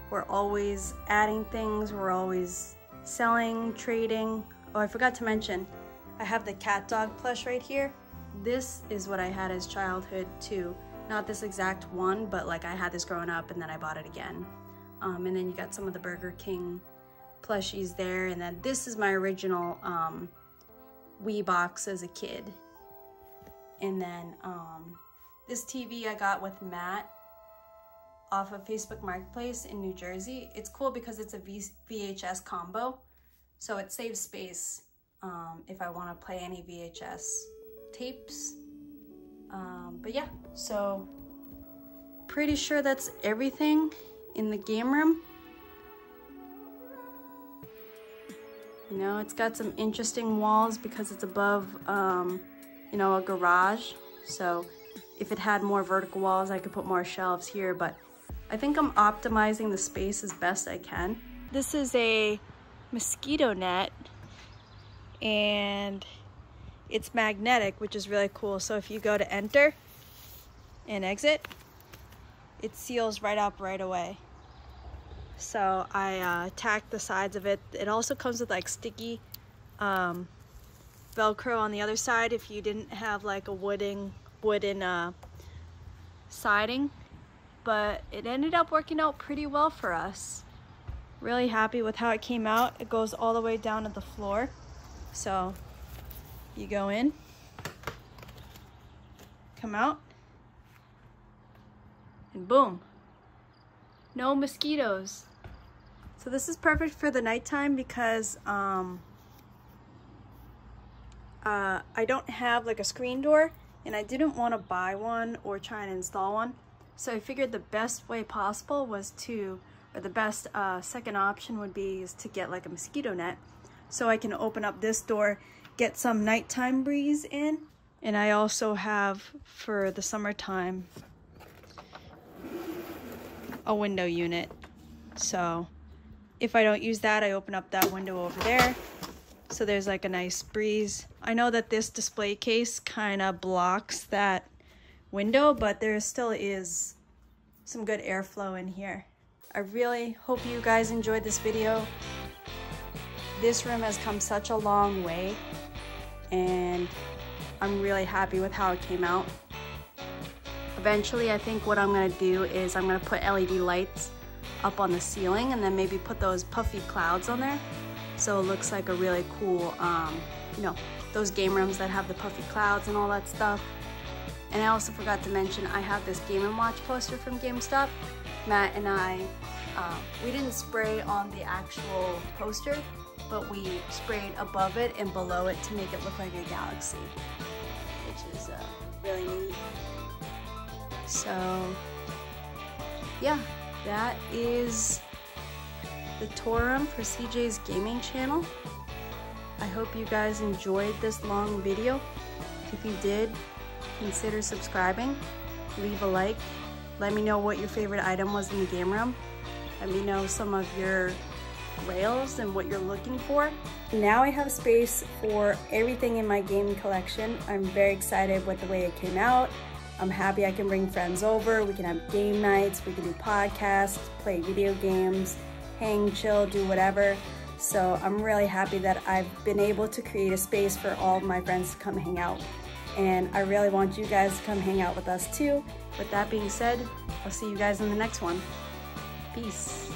We're always adding things, we're always selling, trading. Oh, I forgot to mention, I have the cat dog plush right here. This is what I had as childhood too. Not this exact one, but like I had this growing up and then I bought it again. And then you got some of the Burger King plushies there. And then this is my original Wii box as a kid. And then this TV I got with Matt off of Facebook Marketplace in New Jersey. It's cool because it's a VHS combo, so it saves space if I want to play any VHS tapes. But yeah, so pretty sure that's everything in the game room. You know, it's got some interesting walls because it's above, you know, a garage. So if it had more vertical walls, I could put more shelves here, but I think I'm optimizing the space as best I can. This is a mosquito net and it's magnetic, which is really cool. So if you go to enter and exit, it seals right up right away. So I tacked the sides of it. It also comes with like sticky Velcro on the other side if you didn't have like a wooden siding. But it ended up working out pretty well for us. Really happy with how it came out. It goes all the way down to the floor. So you go in, come out, and boom, no mosquitoes. So this is perfect for the nighttime because I don't have like a screen door and I didn't want to buy one or try and install one. So I figured the best way possible was to, or the best second option would be is to get like a mosquito net. So I can open up this door, get some nighttime breeze in. And I also have, for the summertime, a window unit. So if I don't use that, I open up that window over there. So there's like a nice breeze. I know that this display case kind of blocks that window, but there still is some good airflow in here. I really hope you guys enjoyed this video. This room has come such a long way and I'm really happy with how it came out. Eventually, I think what I'm gonna do is I'm gonna put LED lights up on the ceiling and then maybe put those puffy clouds on there so it looks like a really cool, you know, those game rooms that have the puffy clouds and all that stuff. And I also forgot to mention, I have this Game & Watch poster from GameStop. Matt and I, we didn't spray on the actual poster, but we sprayed above it and below it to make it look like a galaxy, which is really neat. So yeah, that is the tour room for CJ's Gaming Channel. I hope you guys enjoyed this long video. If you did, consider subscribing, leave a like, let me know what your favorite item was in the game room, let me know some of your rails and what you're looking for. Now I have space for everything in my gaming collection. I'm very excited with the way it came out. I'm happy I can bring friends over, we can have game nights, we can do podcasts, play video games, hang, chill, do whatever. So I'm really happy that I've been able to create a space for all of my friends to come hang out. And I really want you guys to come hang out with us too. With that being said, I'll see you guys in the next one. Peace.